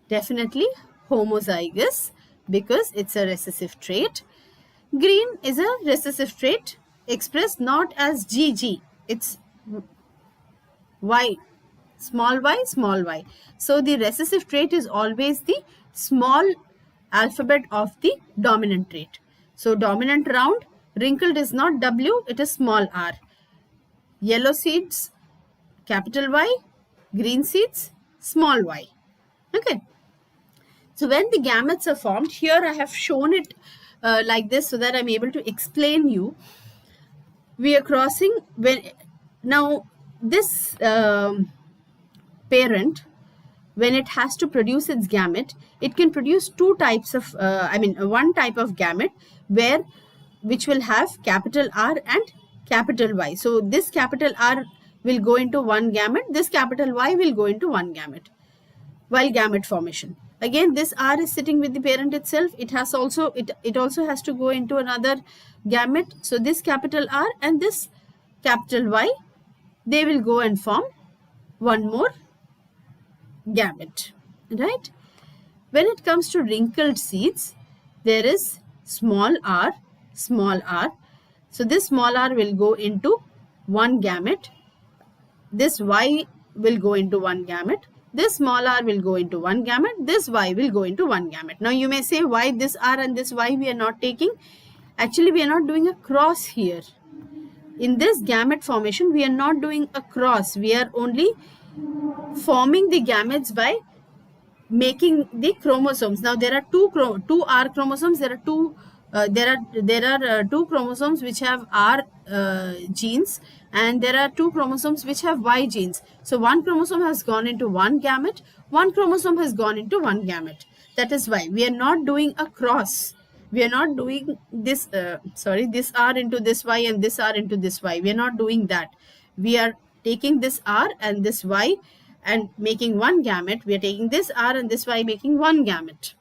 definitely homozygous because it's a recessive trait. Green is a recessive trait expressed not as GG, it's Y, small y. So the recessive trait is always the small alphabet of the dominant trait. So dominant round, wrinkled is not W, it is small r. Yellow seeds, capital Y, green seeds, small y. Okay. So when the gametes are formed, here I have shown it like this so that I'm able to explain you. We are crossing now this parent, when it has to produce its gamete, it can produce two types of one type of gamete which will have capital R and capital Y. So this capital R will go into one gamete, this capital Y will go into one gamete while gamete formation. Again, this R is sitting with the parent itself. It also has to go into another gamete. So this capital R and this capital Y, they will go and form one more gamete, right? When it comes to wrinkled seeds, there is small r. So this small r will go into one gamete. This Y will go into one gamete. This small r will go into one gamete. This Y will go into one gamete. Now you may say, why this R and this Y we are not taking? Actually, we are not doing a cross here. In this gamete formation, we are not doing a cross. We are only forming the gametes by making the chromosomes. Now there are two R chromosomes. There are two chromosomes which have R genes, and there are two chromosomes which have Y genes. So one chromosome has gone into one gamete, one chromosome has gone into one gamete. That is why we are not doing a cross. We are not doing this this R into this Y and this R into this Y. We are not doing that. We are taking this R and this Y and making one gamete. We are taking this R and this Y, making one gamete.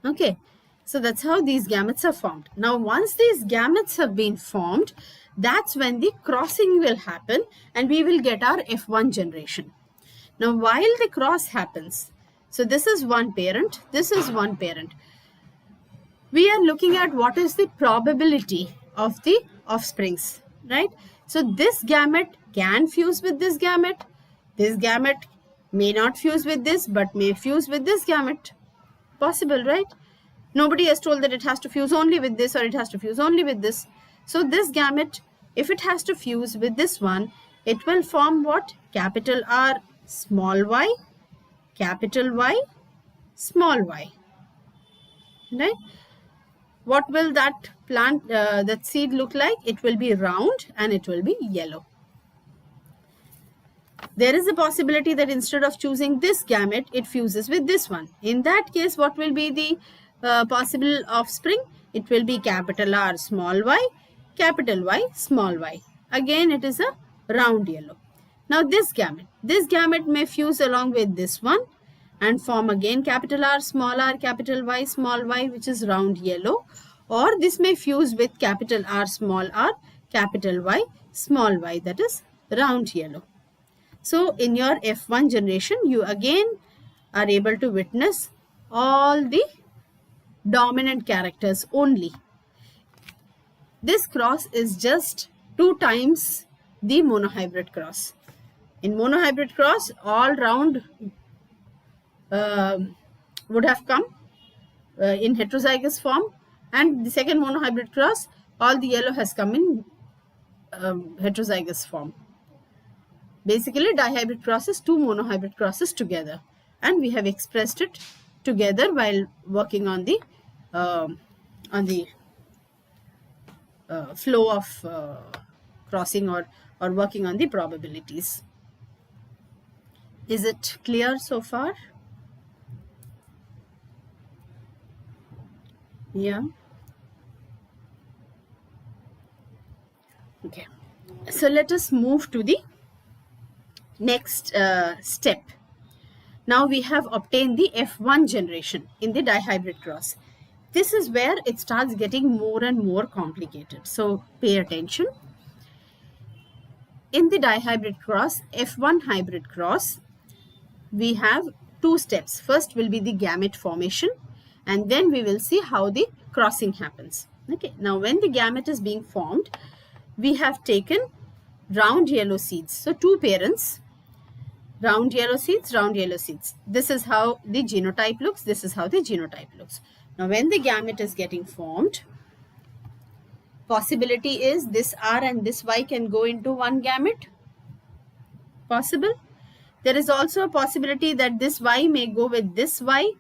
Okay, so that's how these gametes are formed. Now once these gametes have been formed, that's when the crossing will happen and we will get our F1 generation. Now, while the cross happens, so this is one parent, this is one parent. We are looking at what is the probability of the offsprings, right? So this gamete can fuse with this gamete. This gamete may not fuse with this, but may fuse with this gamete. Possible, right? Nobody has told that it has to fuse only with this or it has to fuse only with this. So this gamete, if it has to fuse with this one, it will form what? Capital R, small y, capital Y, small y, right? What will that plant, that seed look like? It will be round and it will be yellow. There is a possibility that instead of choosing this gamete, it fuses with this one. In that case, what will be the possible offspring? It will be capital R, small y, capital Y, small y. Again, it is a round yellow. Now this gamete may fuse along with this one and form again capital R, capital Y, small y, which is round yellow. Or this may fuse with capital R, capital Y, small y, that is round yellow. So in your F1 generation, you again are able to witness all the dominant characters only. This cross is just 2 times the monohybrid cross. In monohybrid cross, all round would have come in heterozygous form, and the second monohybrid cross, all the yellow has come in heterozygous form. Basically, dihybrid crosses, 2 monohybrid crosses together, and we have expressed it together while working on the flow of crossing or working on the probabilities. Is it clear so far? Yeah. Okay. So let us move to the next step. Now we have obtained the F1 generation in the dihybrid cross. This is where it starts getting more and more complicated. So pay attention. In the dihybrid cross, F1 hybrid cross, we have 2 steps. First will be the gamete formation, and then we will see how the crossing happens. Okay. Now when the gamete is being formed, we have taken round yellow seeds. So 2 parents, round yellow seeds, round yellow seeds. This is how the genotype looks. This is how the genotype looks. Now when the gamete is getting formed, possibility is this R and this Y can go into one gamete. Possible. There is also a possibility that this Y may go with this Y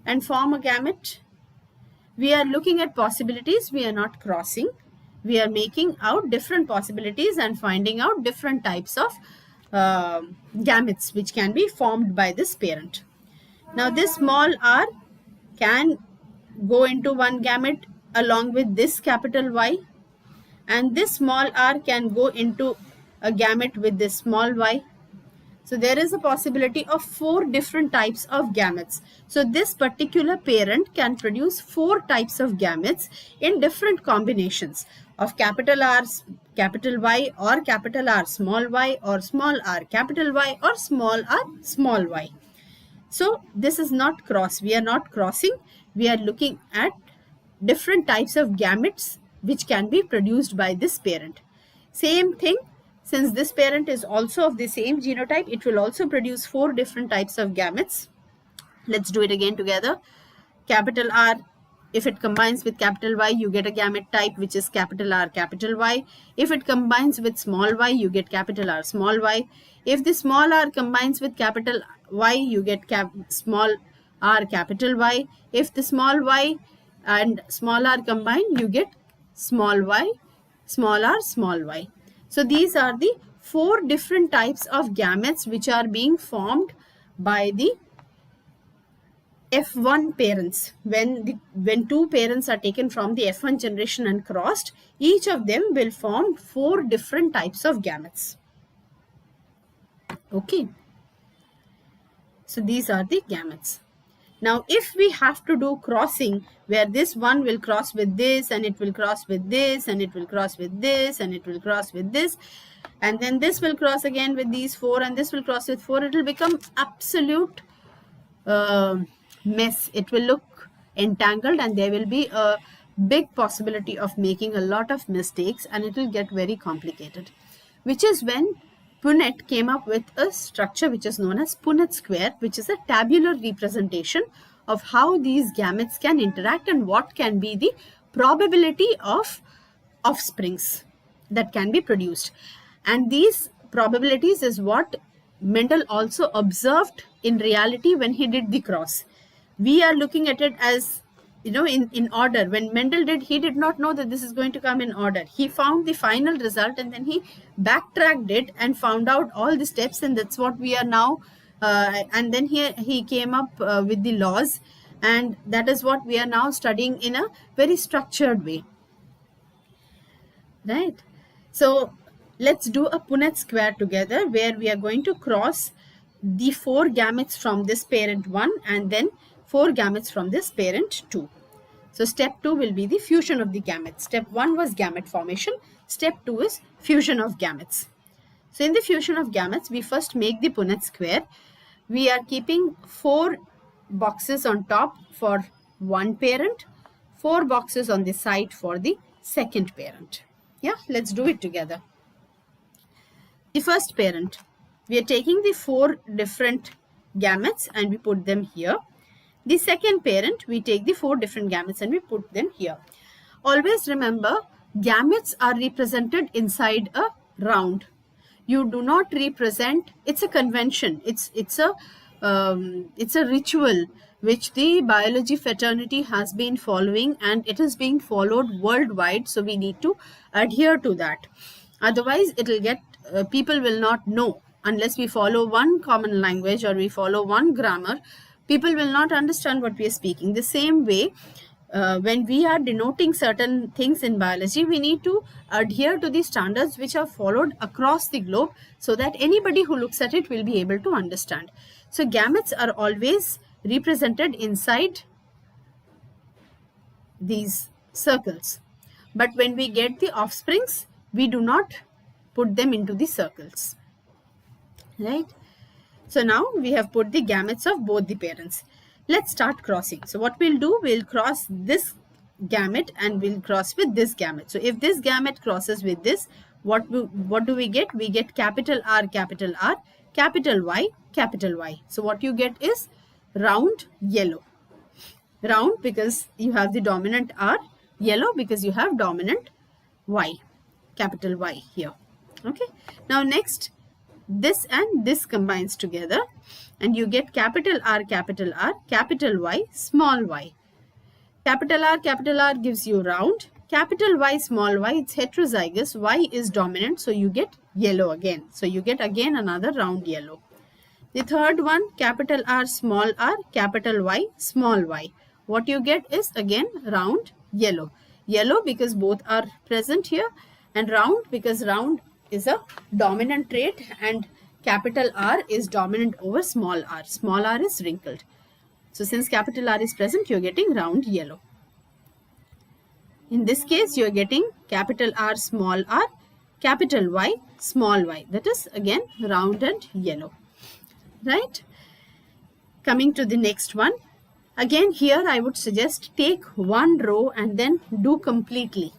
and form a gamete. We are looking at possibilities. We are not crossing. We are making out different possibilities and finding out different types of gametes which can be formed by this parent. Now this small r can go into one gamete along with this capital Y, and this small r can go into a gamete with this small y. So there is a possibility of 4 different types of gametes. So this particular parent can produce 4 types of gametes in different combinations of capital R, capital Y, or capital R, small y, or small r, capital Y, or small r, small y. So this is not cross. We are not crossing. We are looking at different types of gametes which can be produced by this parent. Same thing. Since this parent is also of the same genotype, it will also produce 4 different types of gametes. Let's do it again together. Capital R, if it combines with capital Y, you get a gamete type which is capital R, capital Y. If it combines with small y, you get capital R, small y. If the small r combines with capital Y, you get small r, capital Y. If the small y and small r combine, you get small y, small r, small y. So these are the 4 different types of gametes which are being formed by the F1 parents. When 2 parents are taken from the F1 generation and crossed, each of them will form 4 different types of gametes. Okay. So these are the gametes. Now, if we have to do crossing where this one will cross with this and it will cross with this and it will cross with this and it will cross with this, and then this will cross again with these 4 and this will cross with 4, it will become absolute mess. It will look entangled and there will be a big possibility of making a lot of mistakes and it will get very complicated, which is when Punnett came up with a structure which is known as Punnett square, which is a tabular representation of how these gametes can interact and what can be the probability of offsprings that can be produced. And these probabilities is what Mendel also observed in reality when he did the cross. We are looking at it as, you know, in order. When Mendel did, he did not know that this is going to come in order. He found the final result and then he backtracked it and found out all the steps, and that's what we are now, and then he came up with the laws, and that is what we are now studying in a very structured way, right? So let's do a Punnett square together where we are going to cross the 4 gametes from this parent 1 and then 4 gametes from this parent 2. So step 2 will be the fusion of the gametes. Step 1 was gamete formation. Step 2 is fusion of gametes. So in the fusion of gametes, we first make the Punnett square. We are keeping 4 boxes on top for one parent, 4 boxes on the side for the second parent. Yeah, let's do it together. The first parent, we are taking the 4 different gametes and we put them here. The second parent, we take the 4 different gametes and we put them here. Always remember, gametes are represented inside a round. You do not represent, it's a convention, it's a ritual which the biology fraternity has been following, and it is being followed worldwide, so we need to adhere to that. Otherwise it will get, people will not know. Unless we follow one common language or we follow one grammar, people will not understand what we are speaking. The same way, when we are denoting certain things in biology, we need to adhere to the standards which are followed across the globe so that anybody who looks at it will be able to understand. So gametes are always represented inside these circles. But when we get the offsprings, we do not put them into the circles, right? So now we have put the gametes of both the parents. Let's start crossing. So what we'll do, we'll cross this gamete and we'll cross with this gamete. So if this gamete crosses with this, what do we get? We get capital R, capital R, capital Y, capital Y. So what you get is round yellow. Round because you have the dominant R, yellow because you have dominant Y, capital Y here. Okay. Now next, this and this combines together and you get capital R, capital R, capital Y, small y. Capital R gives you round. Capital Y, small y, it's heterozygous. Y is dominant, so you get yellow again. So you get again another round yellow. The third one, capital R, capital Y, small y. What you get is again round yellow. Yellow because both are present here, and round because round is a dominant trait and capital R is dominant over small r. Small r is wrinkled. So since capital R is present, you're getting round yellow. In this case, you're getting capital R, capital Y, small y. That is again round and yellow. Right? Coming to the next one. Again here I would suggest take one row and then do completely,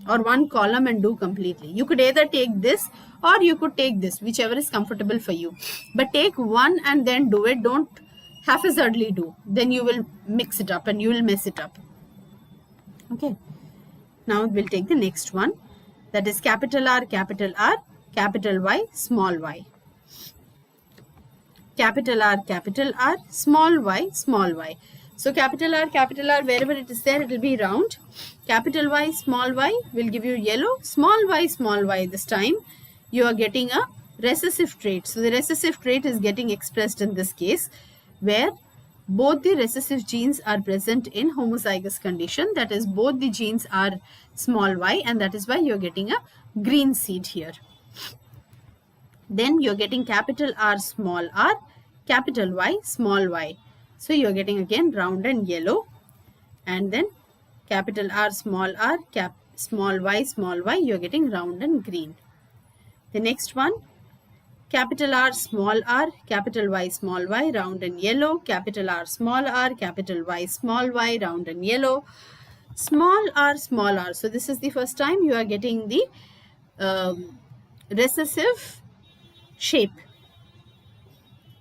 or one column and do completely. You could either take this or you could take this, whichever is comfortable for you. But take one and then do it. Don't haphazardly do. Then you will mix it up and you will mess it up. Okay. Now we'll take the next one. That is capital R, capital Y, small y. Capital R, small y, small y. So capital R, wherever it is there, it will be round. Capital Y, small y will give you yellow. Small y, this time you are getting a recessive trait. So the recessive trait is getting expressed in this case where both the recessive genes are present in homozygous condition. That is, both the genes are small y, and that is why you're getting a green seed here. Then you're getting capital R, capital Y, small y. So you're getting again round and yellow, and then capital R, small small y, you're getting round and green. The next one, capital R, capital Y, small y, round and yellow, capital R, capital Y, small y, round and yellow, small r. So this is the first time you are getting the recessive shape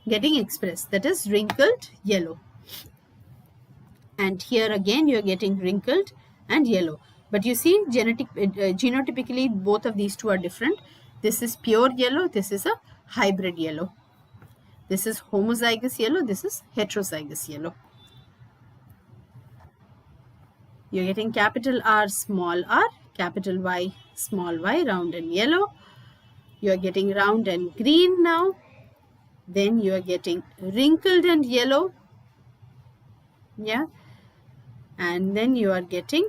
getting expressed, that is wrinkled yellow. And here again you are getting wrinkled and yellow. But you see, genotypically both of these two are different. This is pure yellow, this is a hybrid yellow. This is homozygous yellow, this is heterozygous yellow. You're getting capital R, capital Y, small y, round and yellow. You're getting round and green now. Then you are getting wrinkled and yellow. Yeah. And then you are getting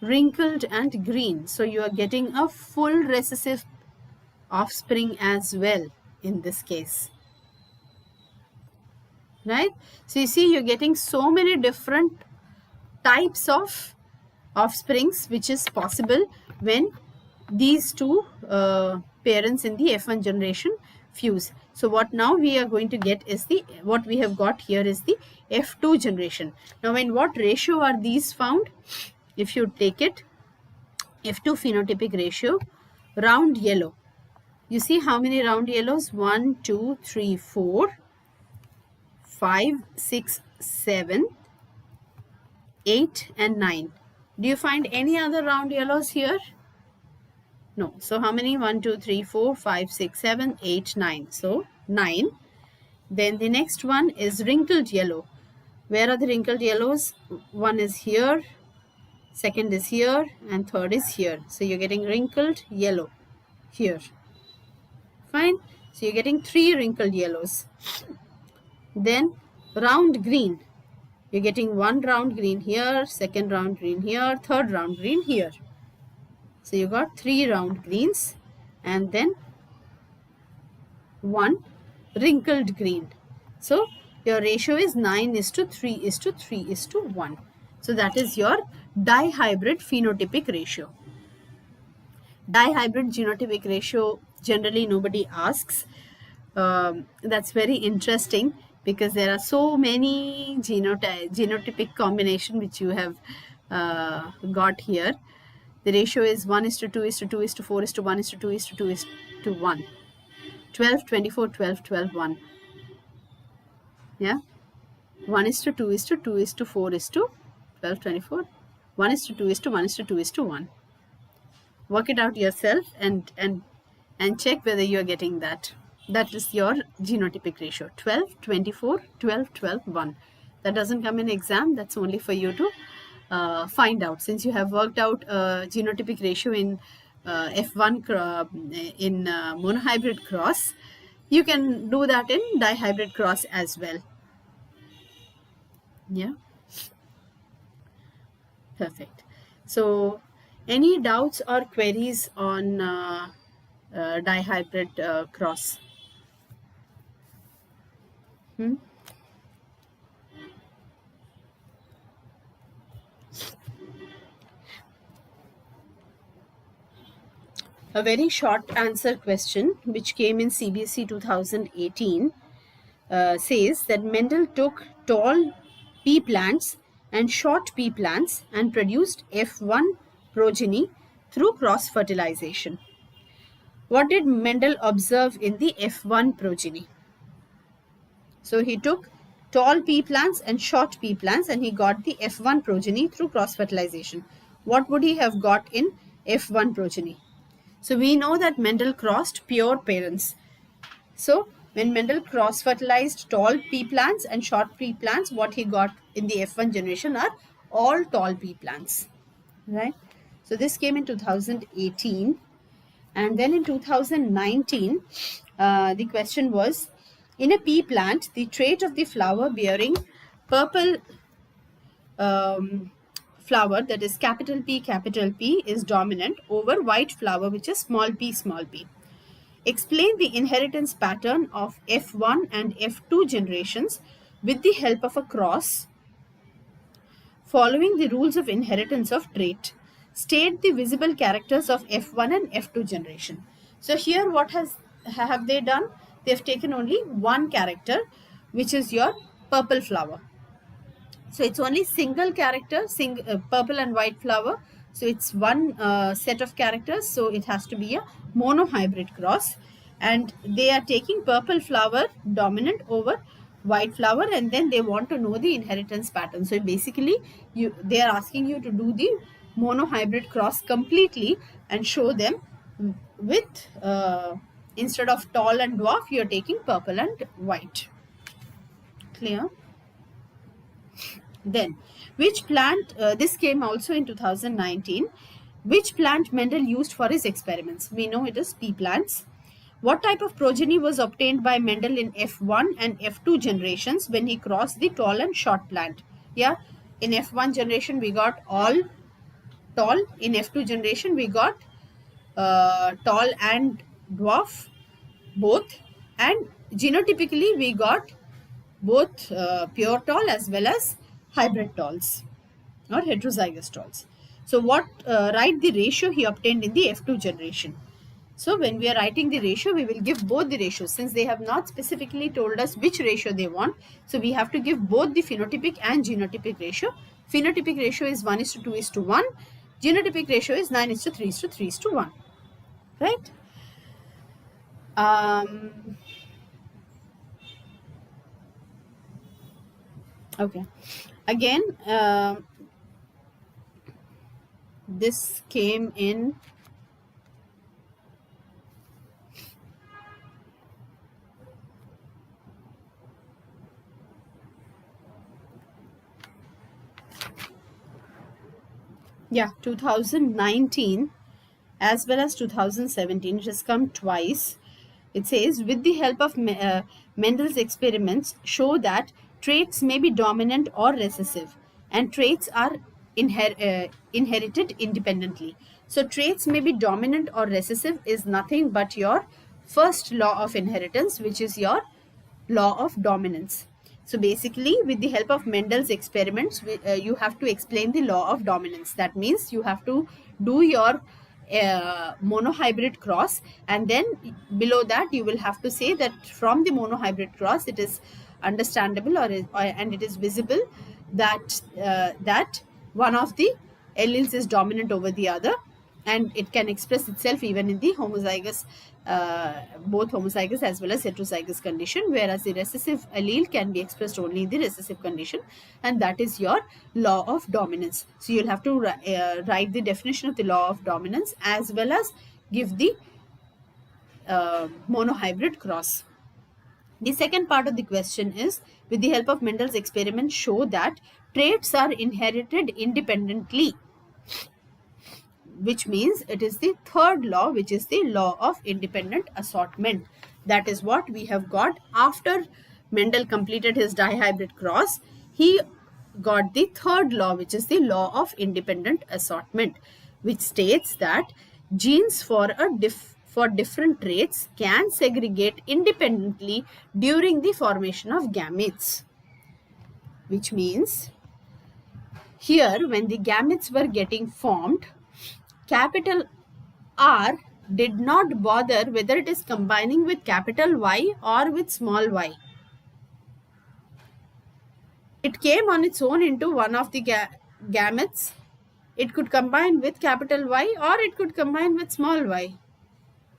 wrinkled and green. So you are getting a full recessive offspring as well in this case. Right? So you see, you're getting so many different types of offsprings which is possible when these two parents in the F1 generation fuse. So what now we are going to get is what we have got here is the F2 generation. Now in what ratio are these found? If you take it, F2 phenotypic ratio, round yellow. You see how many round yellows? 1, 2, 3, 4, 5, 6, 7, 8 and 9. Do you find any other round yellows here? No. So how many? 1, 2, 3, 4, 5, 6, 7, 8, 9. So 9. Then the next one is wrinkled yellow. Where are the wrinkled yellows? One is here, second is here, and third is here. So you're getting wrinkled yellow here. Fine. So you're getting 3 wrinkled yellows. Then round green. You're getting 1 round green here, second round green here, third round green here. So you got 3 round greens and then 1 wrinkled green. So your ratio is 9:3:3:1. So that is your dihybrid phenotypic ratio. Dihybrid genotypic ratio generally nobody asks. That's very interesting because there are so many genotypic combination which you have got here. The ratio is 1:2:2:4:1:2:2:1. 12, 24, 12, 12, 1. Yeah. 1:2:2:4:12, 24. 1:2:1:2:1. Work it out yourself and check whether you are getting that. That is your genotypic ratio. 12, 24, 12, 12, 1. That doesn't come in exam. That's only for you to find out. Since you have worked out genotypic ratio in F1 in monohybrid cross, you can do that in dihybrid cross as well. Yeah. Perfect. So any doubts or queries on dihybrid cross? A very short answer question which came in CBSE 2018 says that Mendel took tall pea plants and short pea plants and produced F1 progeny through cross fertilization. What did Mendel observe in the F1 progeny? So he took tall pea plants and short pea plants and he got the F1 progeny through cross fertilization. What would he have got in F1 progeny? So we know that Mendel crossed pure parents. So when Mendel cross fertilized tall pea plants and short pea plants, what he got in the F1 generation are all tall pea plants. Right? So this came in 2018. And then in 2019, the question was, in a pea plant, the trait of the flower bearing purple flower, that is capital P is dominant over white flower which is small p. Explain the inheritance pattern of F1 and F2 generations with the help of a cross following the rules of inheritance of trait. State the visible characters of F1 and F2 generation. So here what have they done? They have taken only one character, which is your purple flower. So it's only single character, purple and white flower. So it's one set of characters. So it has to be a monohybrid cross. And they are taking purple flower dominant over white flower, and then they want to know the inheritance pattern. So basically, they are asking you to do the monohybrid cross completely and show them with, instead of tall and dwarf, you are taking purple and white. Clear? Then, which plant, this came also in 2019, which plant Mendel used for his experiments? We know it is pea plants. What type of progeny was obtained by Mendel in F1 and F2 generations when he crossed the tall and short plant? Yeah, in F1 generation we got all tall, in F2 generation we got tall and dwarf both, and genotypically we got both pure tall as well as hybrid talls or heterozygous talls. So what, write the ratio he obtained in the F2 generation. So when we are writing the ratio, we will give both the ratios, since they have not specifically told us which ratio they want. So we have to give both the phenotypic and genotypic ratio. Phenotypic ratio is 1:2:1. Genotypic ratio is 9:3:3:1. Right? Okay. Again, this came in yeah, 2019 as well as 2017. It has come twice. It says, with the help of Mendel's experiments, show that traits may be dominant or recessive, and traits are inherited independently. So traits may be dominant or recessive is nothing but your first law of inheritance, which is your law of dominance. So basically, with the help of Mendel's experiments, you have to explain the law of dominance. That means you have to do your monohybrid cross, and then below that you will have to say that from the monohybrid cross it is understandable and it is visible that that one of the alleles is dominant over the other, and it can express itself even in the homozygous, both homozygous as well as heterozygous condition, whereas the recessive allele can be expressed only in the recessive condition, and that is your law of dominance. So you'll have to write the definition of the law of dominance as well as give the monohybrid cross. The second part of the question is, with the help of Mendel's experiment, show that traits are inherited independently, which means it is the third law, which is the law of independent assortment. That is what we have got after Mendel completed his dihybrid cross. He got the third law, which is the law of independent assortment, which states that genes for different traits can segregate independently during the formation of gametes. Which means here, when the gametes were getting formed, capital R did not bother whether it is combining with capital Y or with small y. It came on its own into one of the gametes. It could combine with capital Y or it could combine with small y.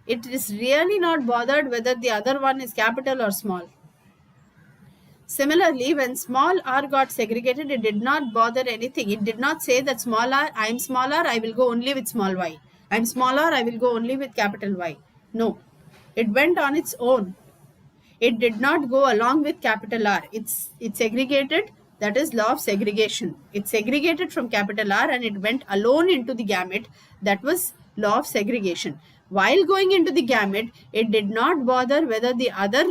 It is really not bothered whether the other one is capital or small. Similarly, when small r got segregated, it did not bother anything. It did not say that small r, I am small r, I will go only with small y. I am small r, I will go only with capital Y. No, it went on its own. It did not go along with capital R. It segregated. That is law of segregation. It segregated from capital R and it went alone into the gamete. That was law of segregation. While going into the gamete, it did not bother whether the other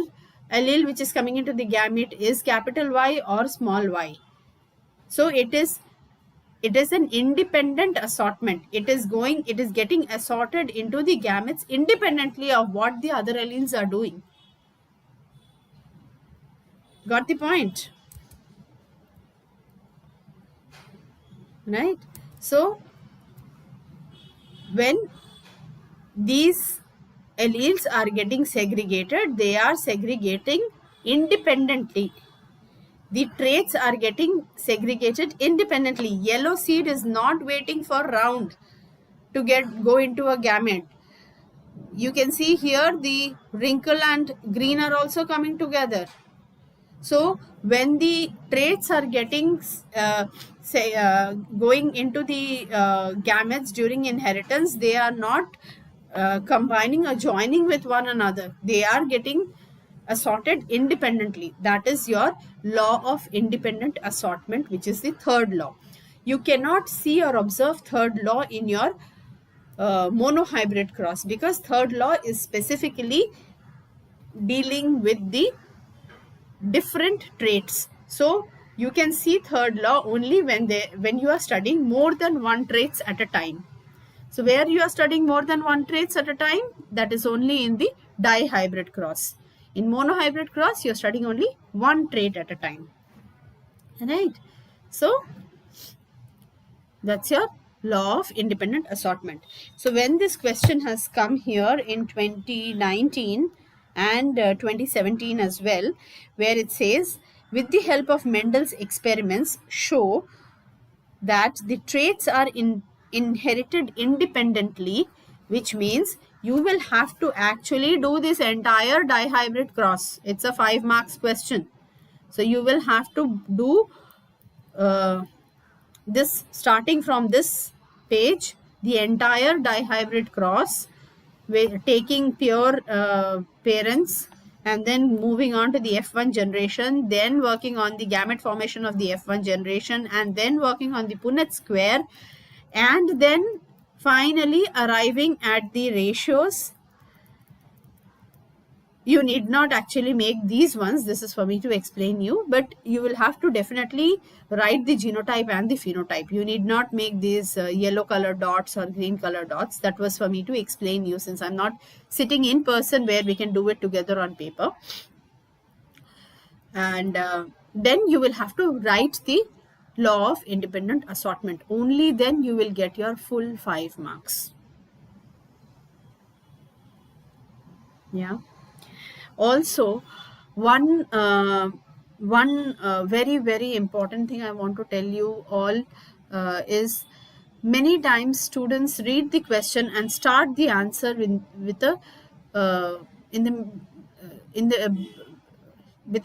allele which is coming into the gamete is capital Y or small y. So it is an independent assortment. It is getting assorted into the gametes independently of what the other alleles are doing. Got the point? right? So when these alleles are getting segregated, they are segregating independently. The traits are getting segregated independently. Yellow seed is not waiting for round to go into a gamete. You can see here the wrinkle and green are also coming together. So when the traits are getting going into the gametes during inheritance, they are not combining or joining with one another. They are getting assorted independently. That is your law of independent assortment, which is the third law. You cannot see or observe third law in your monohybrid cross, because third law is specifically dealing with the different traits. So you can see third law only when you are studying more than one traits at a time. So where you are studying more than one traits at a time, that is only in the dihybrid cross. In monohybrid cross, you are studying only one trait at a time. Right? So that's your law of independent assortment. So when this question has come here in 2019 and 2017 as well, where it says, with the help of Mendel's experiments, show that the traits are inherited independently, which means you will have to actually do this entire dihybrid cross. It's a 5 marks question. So you will have to do this, starting from this page, the entire dihybrid cross, taking pure parents and then moving on to the F1 generation, then working on the gamete formation of the F1 generation, and then working on the Punnett square, and then finally arriving at the ratios. You need not actually make these ones. This is for me to explain you, but you will have to definitely write the genotype and the phenotype. You need not make these yellow color dots or green color dots. That was for me to explain you, since I'm not sitting in person where we can do it together on paper. And then you will have to write the law of independent assortment. Only then you will get your full 5 marks. Yeah. Also, one very, very important thing I want to tell you all is, many times students read the question and start the answer with a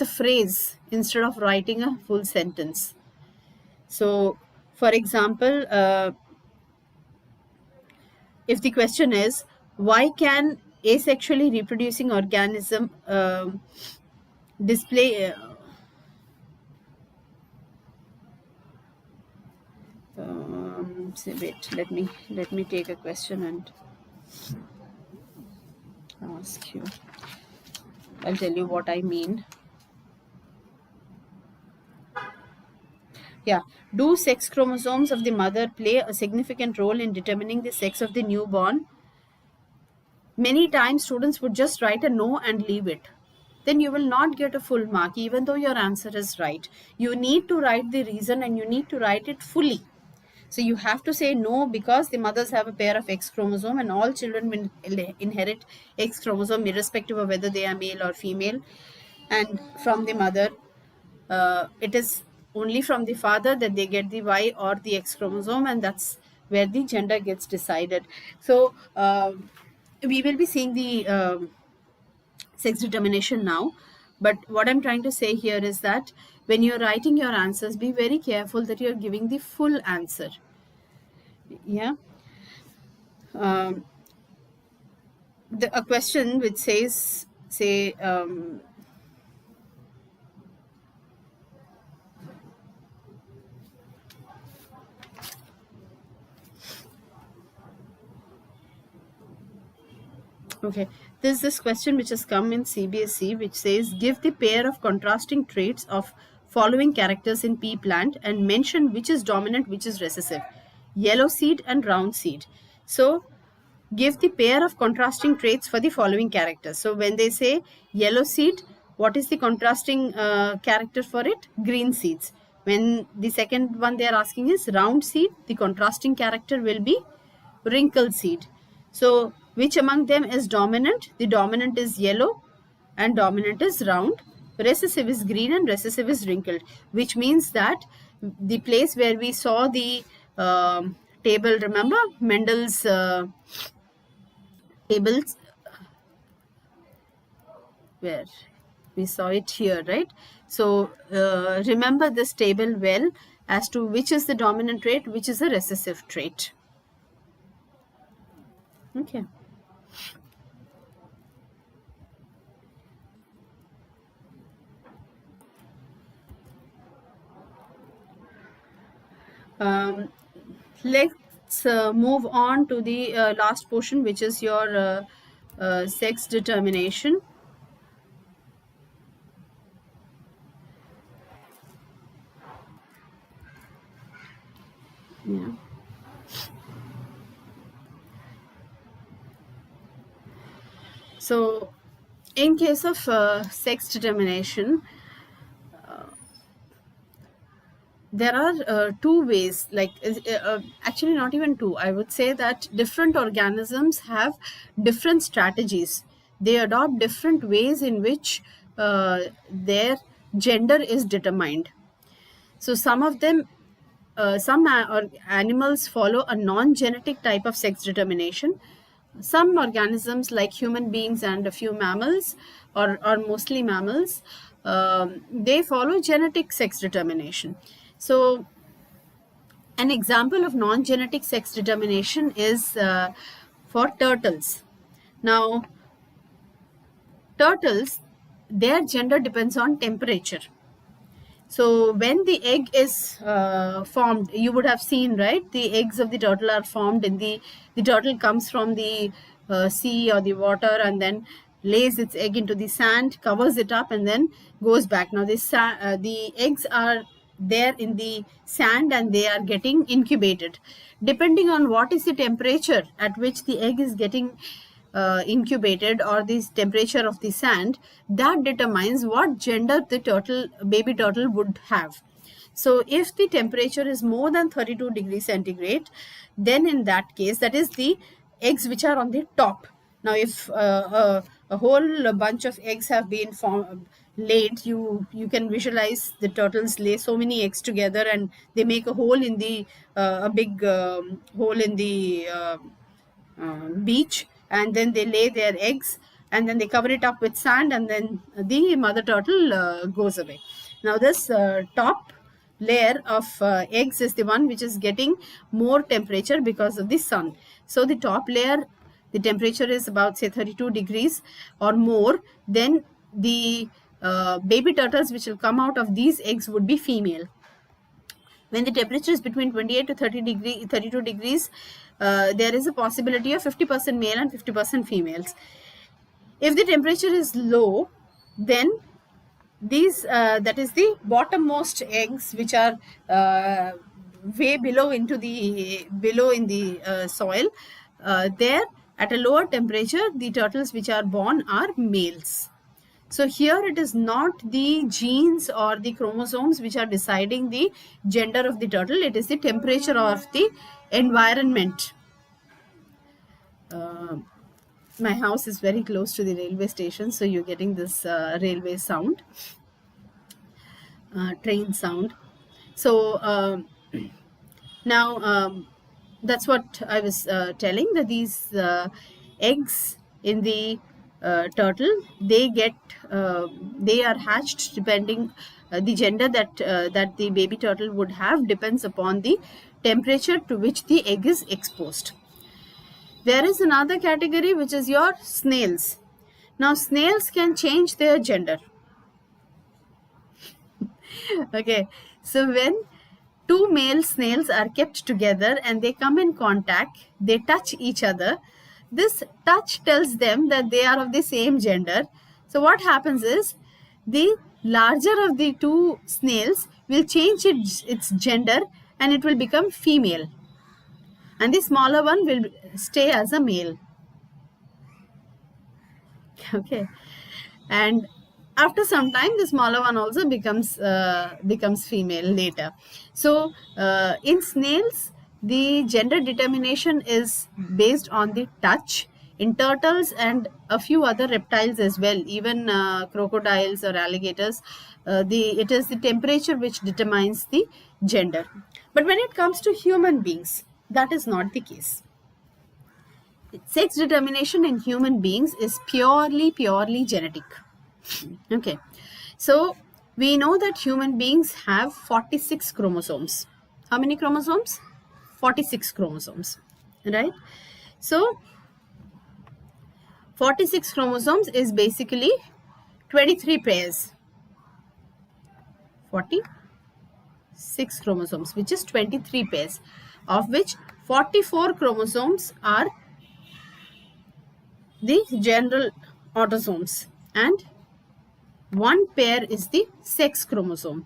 phrase instead of writing a full sentence. So, for example, if the question is, why can asexually reproducing organism display wait, let me take a question and ask you. I'll tell you what I mean. Yeah, do sex chromosomes of the mother play a significant role in determining the sex of the newborn? Many times students would just write a no and leave it. Then you will not get a full mark even though your answer is right. You need to write the reason and you need to write it fully. So you have to say no because the mothers have a pair of X chromosome and all children will inherit X chromosome irrespective of whether they are male or female. And from the mother, it is only from the father that they get the Y or the X chromosome, and that's where the gender gets decided. So we will be seeing the sex determination now, but what I'm trying to say here is that when you're writing your answers, be very careful that you're giving the full answer. Yeah. A question which says, say, okay, there's this question which has come in CBSE which says, give the pair of contrasting traits of following characters in pea plant and mention which is dominant, which is recessive. Yellow seed and round seed. So give the pair of contrasting traits for the following characters. So when they say yellow seed, what is the contrasting character for it? Green seeds. When the second one they are asking is round seed, the contrasting character will be wrinkled seed. So which among them is dominant? The dominant is yellow and dominant is round. Recessive is green and recessive is wrinkled, which means that the place where we saw the table, remember Mendel's tables, where we saw it here, right? So remember this table well as to which is the dominant trait, which is the recessive trait. Okay. Let's move on to the last portion, which is your sex determination. Yeah. So in case of sex determination, there are two ways, like actually not even two. I would say that different organisms have different strategies. They adopt different ways in which their gender is determined. So some of them, some animals follow a non-genetic type of sex determination. Some organisms like human beings and a few mammals, or mostly mammals, they follow genetic sex determination. So an example of non-genetic sex determination is for turtles. Now, turtles, their gender depends on temperature. So when the egg is formed, you would have seen, right? The eggs of the turtle are formed in the turtle comes from the sea or the water and then lays its egg into the sand, covers it up and then goes back. Now the eggs are there in the sand and they are getting incubated. Depending on what is the temperature at which the egg is getting incubated, or the temperature of the sand, that determines what gender the baby turtle would have. So if the temperature is more than 32 degrees centigrade, then in that case, that is the eggs which are on the top. Now if a whole bunch of eggs have been laid, you can visualize the turtles lay so many eggs together and they make a hole in the a big hole in the beach, and then they lay their eggs and then they cover it up with sand and then the mother turtle goes away. Now this top layer of eggs is the one which is getting more temperature because of the sun. So the top layer, the temperature is about say 32 degrees or more, then the baby turtles which will come out of these eggs would be female. When the temperature is between 28 to 32 degrees, there is a possibility of 50% male and 50% females. If the temperature is low, then these that is the bottommost eggs which are way below in the soil, there at a lower temperature the turtles which are born are males. So here it is not the genes or the chromosomes which are deciding the gender of the turtle, it is the temperature of the environment. My house is very close to the railway station, so you're getting this railway sound, train sound. So now that's what I was telling, that these eggs in the turtle, they are hatched depending the gender that the baby turtle would have depends upon the temperature to which the egg is exposed. There is another category which is your snails. Now snails can change their gender. Okay, so when two male snails are kept together and they come in contact, they touch each other, this touch tells them that they are of the same gender. So what happens is, the larger of the two snails will change its gender and it will become female, and the smaller one will stay as a male. Okay, and after some time, the smaller one also becomes female later. So in snails, the gender determination is based on the touch. In turtles and a few other reptiles as well, even crocodiles or alligators, it is the temperature which determines the gender. But when it comes to human beings, that is not the case. Sex determination in human beings is purely genetic. Okay, so we know that human beings have 46 chromosomes. How many chromosomes? 46 chromosomes, right? So 46 chromosomes is basically 23 pairs. 46 chromosomes, which is 23 pairs, of which 44 chromosomes are the general autosomes and one pair is the sex chromosome.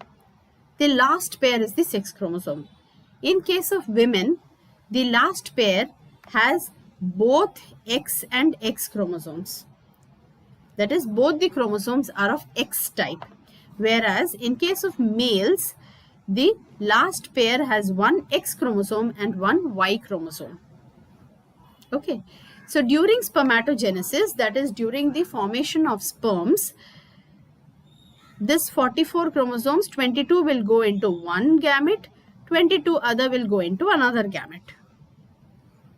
The last pair is the sex chromosome. In case of women, the last pair has both X and X chromosomes. That is, both the chromosomes are of X type. Whereas in case of males, the last pair has one X chromosome and one Y chromosome. Okay. So during spermatogenesis, that is during the formation of sperms, this 44 chromosomes, 22 will go into one gamete, 22 other will go into another gamete.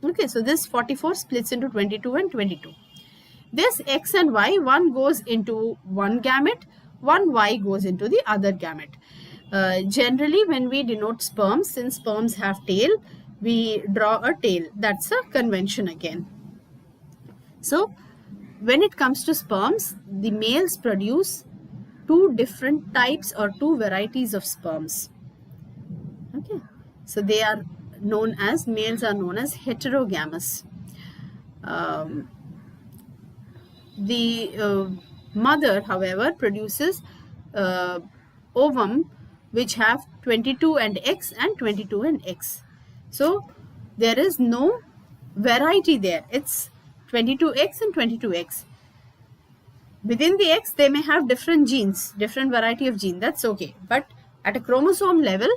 Okay, so this 44 splits into 22 and 22. This X and Y, one goes into one gamete, one Y goes into the other gamete. Generally, when we denote sperms, since sperms have tail, we draw a tail. That's a convention again. So, when it comes to sperms, the males produce two different types or two varieties of sperms. Okay, so they are known as, males are known as heterogamous. The mother, however, produces ovum which have 22 and X and 22 and X. So there is no variety there. It's 22X and 22X. Within the X, they may have different genes, different variety of gene. That's okay. But at a chromosome level,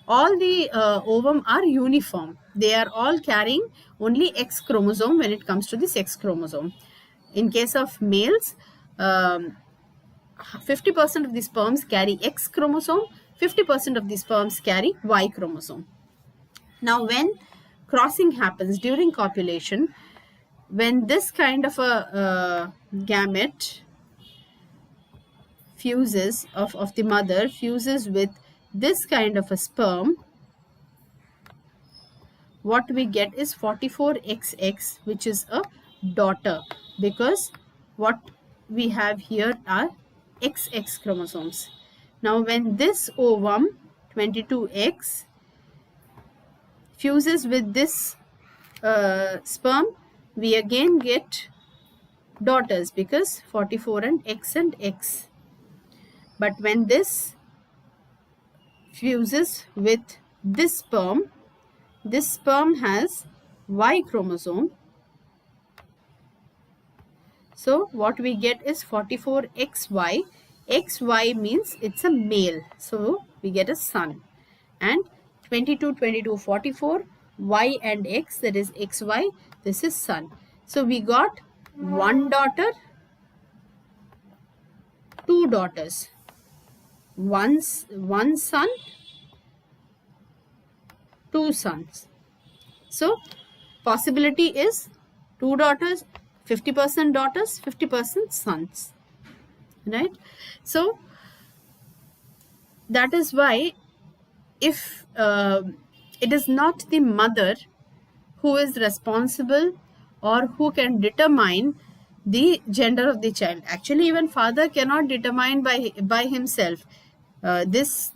all the ovum are uniform. They are all carrying only X chromosome when it comes to the sex chromosome. In case of males, 50% of the sperms carry X chromosome, 50% of the sperms carry Y chromosome. Now, when crossing happens during copulation, when this kind of a gamete fuses of the mother fuses with this kind of a sperm, what we get is 44XX, which is a daughter, because what we have here are XX chromosomes. Now, when this ovum 22X fuses with this sperm, we again get daughters because 44 and X. But when this fuses with this sperm has Y chromosome. So what we get is 44XY. XY means it's a male. So we get a son. And 22, 22, 44, Y and X, that is XY, this is son. So we got one daughter, two daughters, one son, two sons. So possibility is two daughters, 50% daughters, 50% sons, right? So that is why if it is not the mother who is responsible or who can determine the gender of the child. Actually, even father cannot determine by himself. This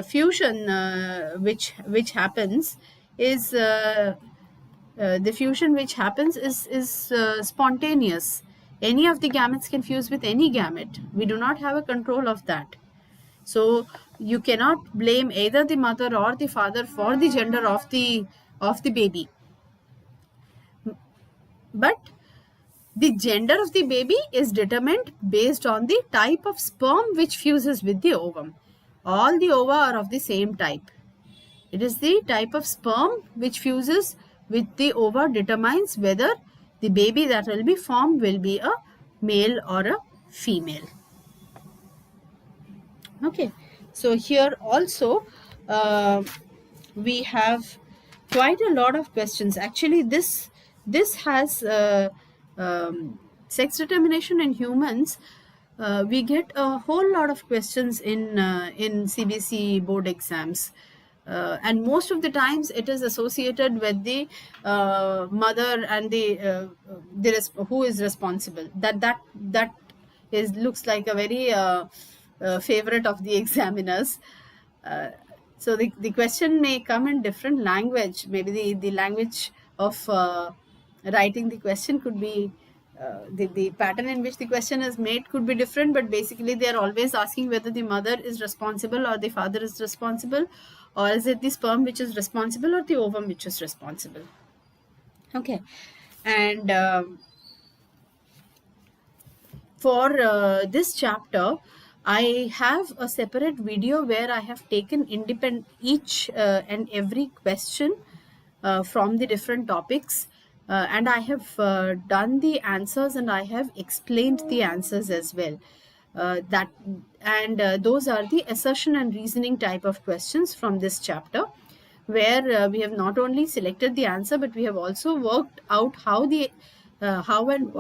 fusion which happens is the fusion which happens is spontaneous. Any of the gametes can fuse with any gamete. We do not have a control of that. So you cannot blame either the mother or the father for the gender of the baby. But The gender of the baby is determined based on the type of sperm which fuses with the ovum. All the ova are of the same type. It is the type of sperm which fuses with the ova determines whether the baby that will be formed will be a male or a female. Okay, so here also we have quite a lot of questions. Actually, this has sex determination in humans. We get a whole lot of questions in CBSE board exams. And most of the times it is associated with the mother and the who is responsible. That is looks like a very favorite of the examiners. So the question may come in different language. Maybe the language of writing the question could be the pattern in which the question is made could be different, but basically they are always asking whether the mother is responsible or the father is responsible, or is it the sperm which is responsible or the ovum which is responsible. Okay, and for this chapter I have a separate video where I have taken each and every question from the different topics, and I have done the answers and I have explained the answers as well. Those are the assertion and reasoning type of questions from this chapter, where we have not only selected the answer, but we have also worked out how and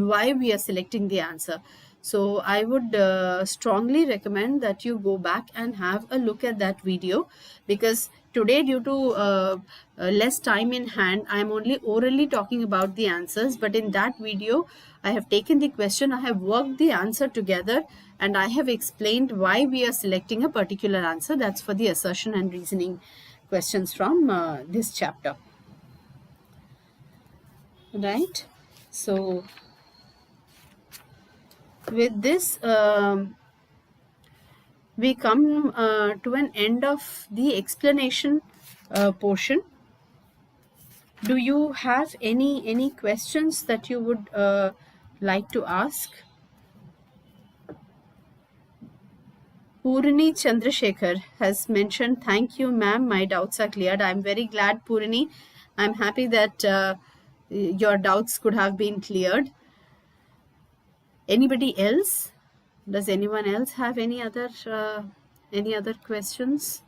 why we are selecting the answer. So I would strongly recommend that you go back and have a look at that video, because today, due to less time in hand, I am only orally talking about the answers. But in that video, I have taken the question, I have worked the answer together, and I have explained why we are selecting a particular answer. That's for the assertion and reasoning questions from this chapter. Right? So with this, we come to an end of the explanation portion. Do you have any questions that you would like to ask? Purani Chandrasekhar has mentioned, thank you ma'am, my doubts are cleared. I'm very glad, Purani. I'm happy that your doubts could have been cleared. Anybody else? Does anyone else have any other questions?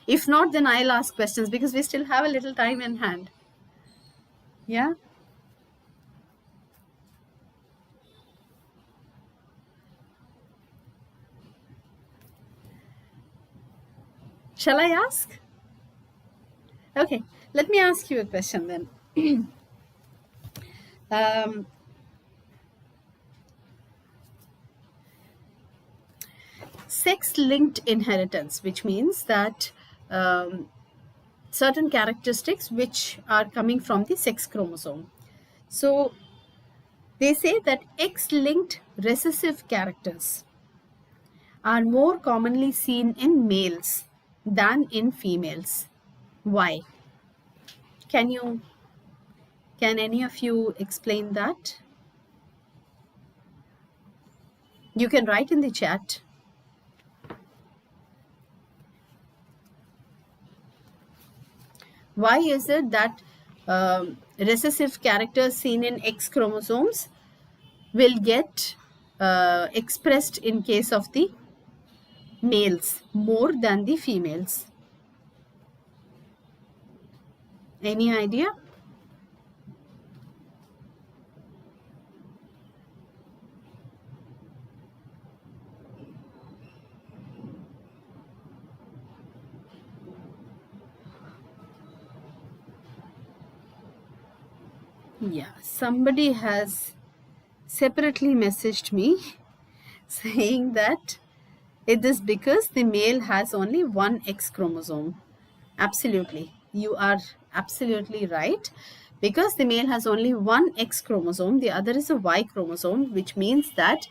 If not, then I'll ask questions, because we still have a little time in hand. Yeah? Shall I ask? Okay, let me ask you a question then. Sex-linked inheritance, which means that certain characteristics which are coming from the sex chromosome. So they say that X-linked recessive characters are more commonly seen in males than in females. Why? Can any of you explain that? You can write in the chat. Why is it that recessive characters seen in X chromosomes will get expressed in case of the males more than the females? Any idea? Yeah, somebody has separately messaged me saying that it is because the male has only one X chromosome. Absolutely. You are absolutely right. Because the male has only one X chromosome, the other is a Y chromosome, which means that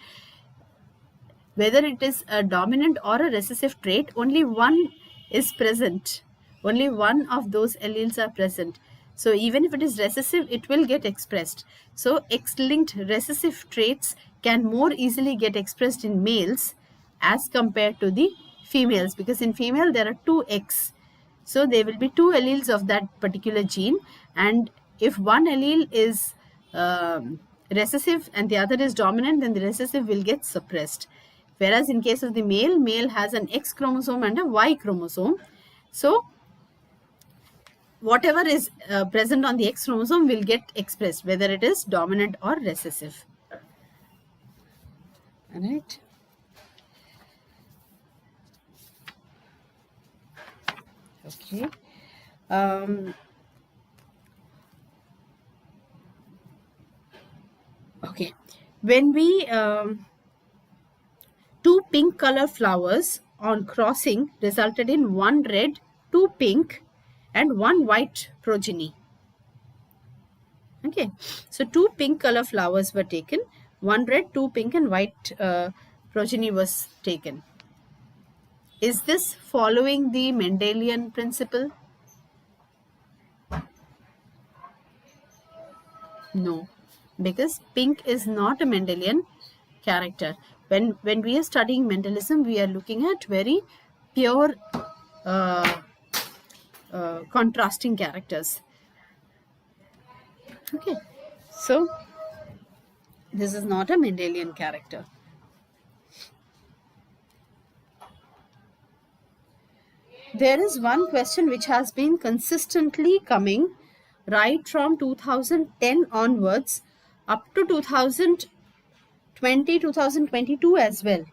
whether it is a dominant or a recessive trait, only one is present only one of those alleles are present. So even if it is recessive, it will get expressed. So X-linked recessive traits can more easily get expressed in males as compared to the females, because in female there are two X. So there will be two alleles of that particular gene, and if one allele is recessive and the other is dominant, then the recessive will get suppressed. Whereas in case of the male, male has an X chromosome and a Y chromosome. So whatever is present on the X chromosome will get expressed, whether it is dominant or recessive. All right. Okay. Okay. When we two pink color flowers on crossing resulted in one red, two pink, and one white progeny. Okay, so two pink color flowers were taken, one red, two pink, and white progeny was taken. Is this following the Mendelian principle? No, because pink is not a Mendelian character. When we are studying mendelism, we are looking at very pure contrasting characters. Okay, so this is not a Mendelian character. There is one question which has been consistently coming right from 2010 onwards up to 2020, 2022 as well.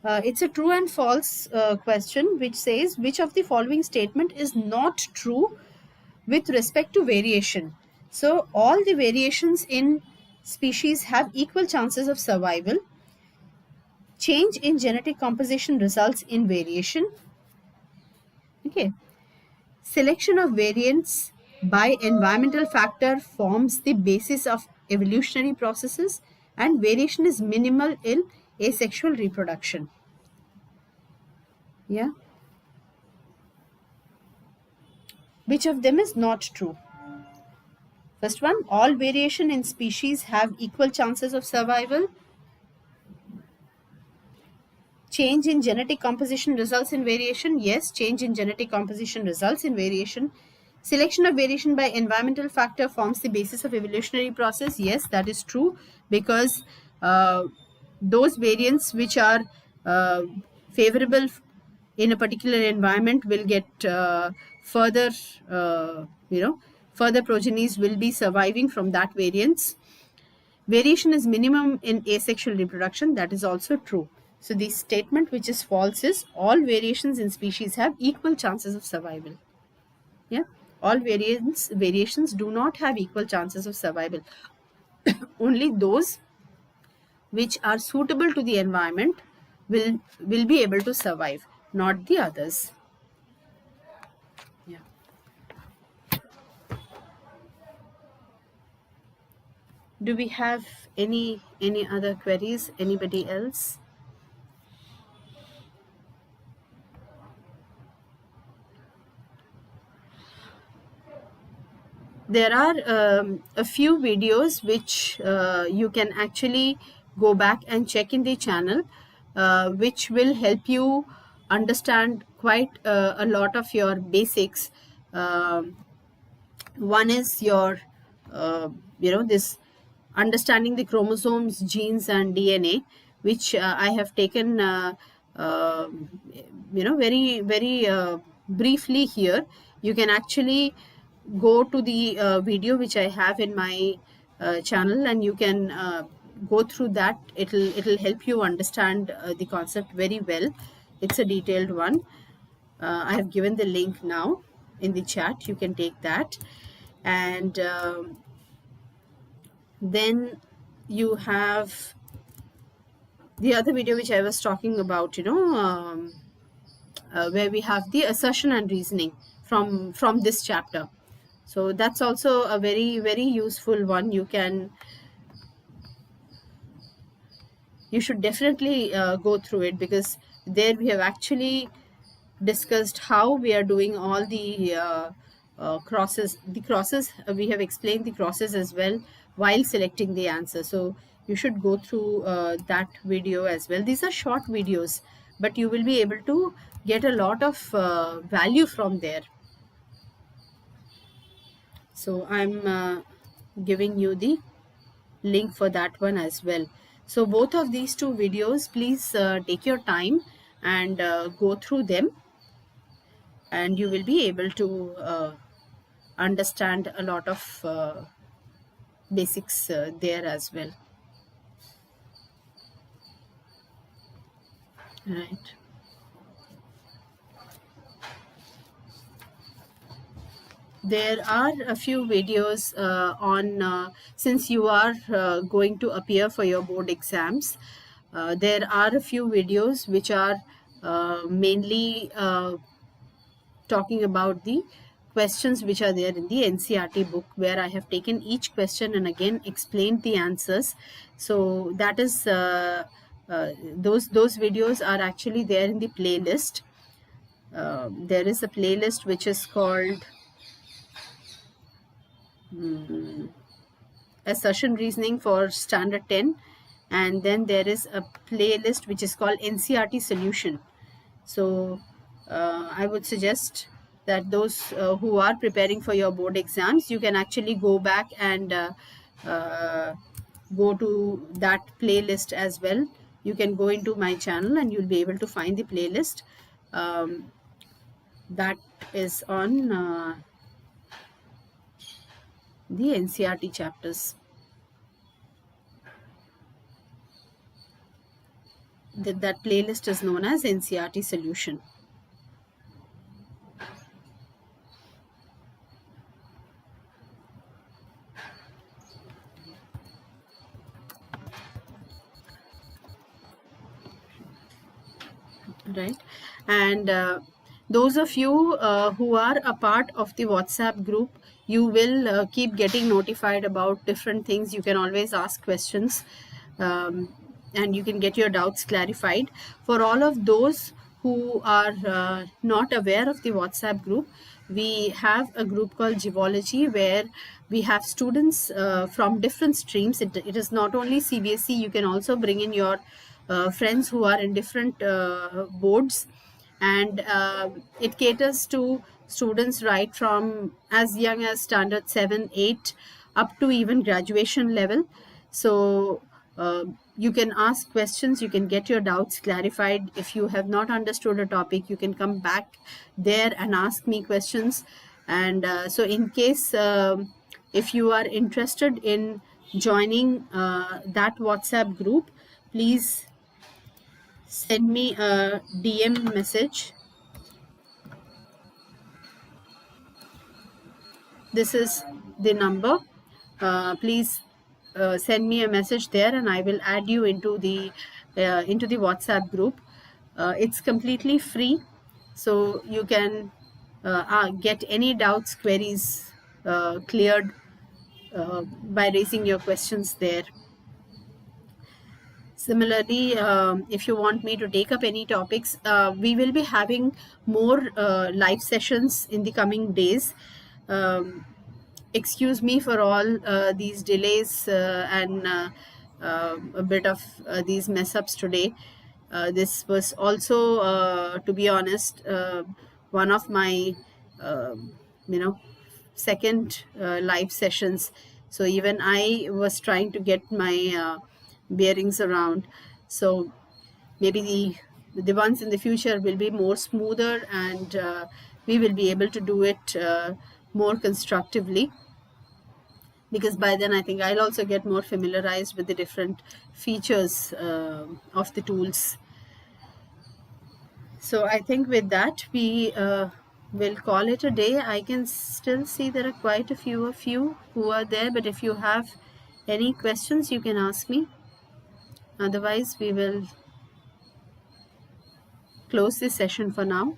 It's a true and false question which says, which of the following statement is not true with respect to variation? So all the variations in species have equal chances of survival. Change in genetic composition results in variation. Okay. Selection of variants by environmental factor forms the basis of evolutionary processes, and variation is minimal in asexual reproduction. Yeah. Which of them is not true? First one, all variation in species have equal chances of survival. Change in genetic composition results in variation. Yes, change in genetic composition results in variation. Selection of variation by environmental factor forms the basis of evolutionary process. Yes, that is true, because those variants which are favorable in a particular environment will get further, further progenies will be surviving from that variance. Variation is minimum in asexual reproduction. That is also true. So the statement which is false is all variations in species have equal chances of survival. Yeah, all variations do not have equal chances of survival. Only those which are suitable to the environment will be able to survive, not the others. Yeah. Do we have any other queries? Anybody else? There are a few videos which you can actually go back and check in the channel, which will help you understand quite a lot of your basics. One is your, this understanding the chromosomes, genes, and DNA, which I have taken, very, very briefly here. You can actually go to the video which I have in my channel, and you can go through that. It'll help you understand the concept very well. It's a detailed one. I have given the link now in the chat. You can take that, and then you have the other video which I was talking about, where we have the assertion and reasoning from this chapter. So that's also a very, very useful one. You should definitely go through it, because there we have actually discussed how we are doing all the crosses. The crosses, we have explained the crosses as well while selecting the answer. So you should go through that video as well. These are short videos, but you will be able to get a lot of value from there. So I'm giving you the link for that one as well. So both of these two videos, please take your time and go through them, and you will be able to understand a lot of basics there as well. Right. There are a few videos on, since you are going to appear for your board exams, there are a few videos which are mainly talking about the questions which are there in the NCERT book, where I have taken each question and again explained the answers. So that is those videos are actually there in the playlist. There is a playlist which is called Assertion Reasoning for Standard 10, and then there is a playlist which is called NCERT Solution. So I would suggest that those who are preparing for your board exams, you can actually go back and go to that playlist as well. You can go into my channel and you'll be able to find the playlist that is on the NCERT chapters. That playlist is known as NCERT Solution. Right. And those of you who are a part of the WhatsApp group, you will keep getting notified about different things. You can always ask questions and you can get your doubts clarified. For all of those who are not aware of the WhatsApp group, we have a group called Geology, where we have students from different streams. It is not only CBSE, you can also bring in your friends who are in different boards, and it caters to students right from as young as standard 7, 8 up to even graduation level. So you can ask questions, you can get your doubts clarified. If you have not understood a topic, you can come back there and ask me questions. And so in case if you are interested in joining that WhatsApp group, please send me a DM message. This is the number. Please send me a message there, and I will add you into the WhatsApp group. It's completely free, so you can get any doubts, queries cleared by raising your questions there. Similarly, if you want me to take up any topics, we will be having more live sessions in the coming days. Excuse me for all these delays and a bit of these mess ups today. This was also, to be honest, one of my, second live sessions. So even I was trying to get my bearings around. So maybe the ones in the future will be more smoother, and we will be able to do it more constructively, because by then I think I'll also get more familiarized with the different features of the tools. So I think with that we will call it a day. I can still see there are quite a few of you who are there, but if you have any questions, you can ask me. Otherwise, we will close this session for now.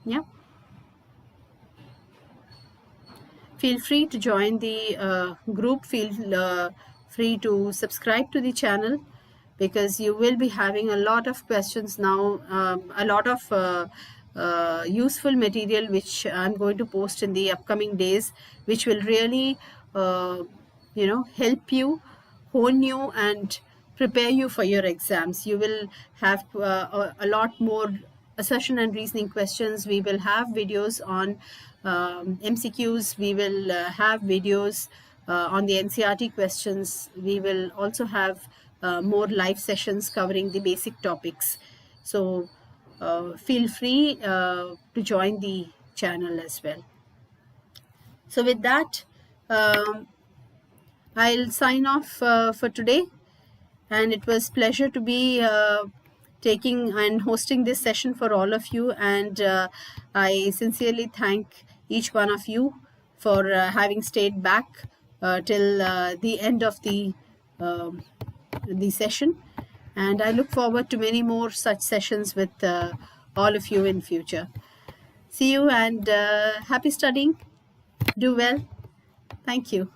Yeah. Feel free to join the group. Feel free to subscribe to the channel. because you will be having a lot of questions now, a lot of useful material which I'm going to post in the upcoming days, which will really help you, hone you, and prepare you for your exams. You will have a lot more assertion and reasoning questions. We will have videos on MCQs. We will have videos on the NCRT questions. We will also have more live sessions covering the basic topics. So feel free to join the channel as well. So with that, I'll sign off for today. And it was pleasure to be taking and hosting this session for all of you. And I sincerely thank each one of you for having stayed back till the end of the session. And I look forward to many more such sessions with all of you in future. See you, and happy studying. Do well. Thank you.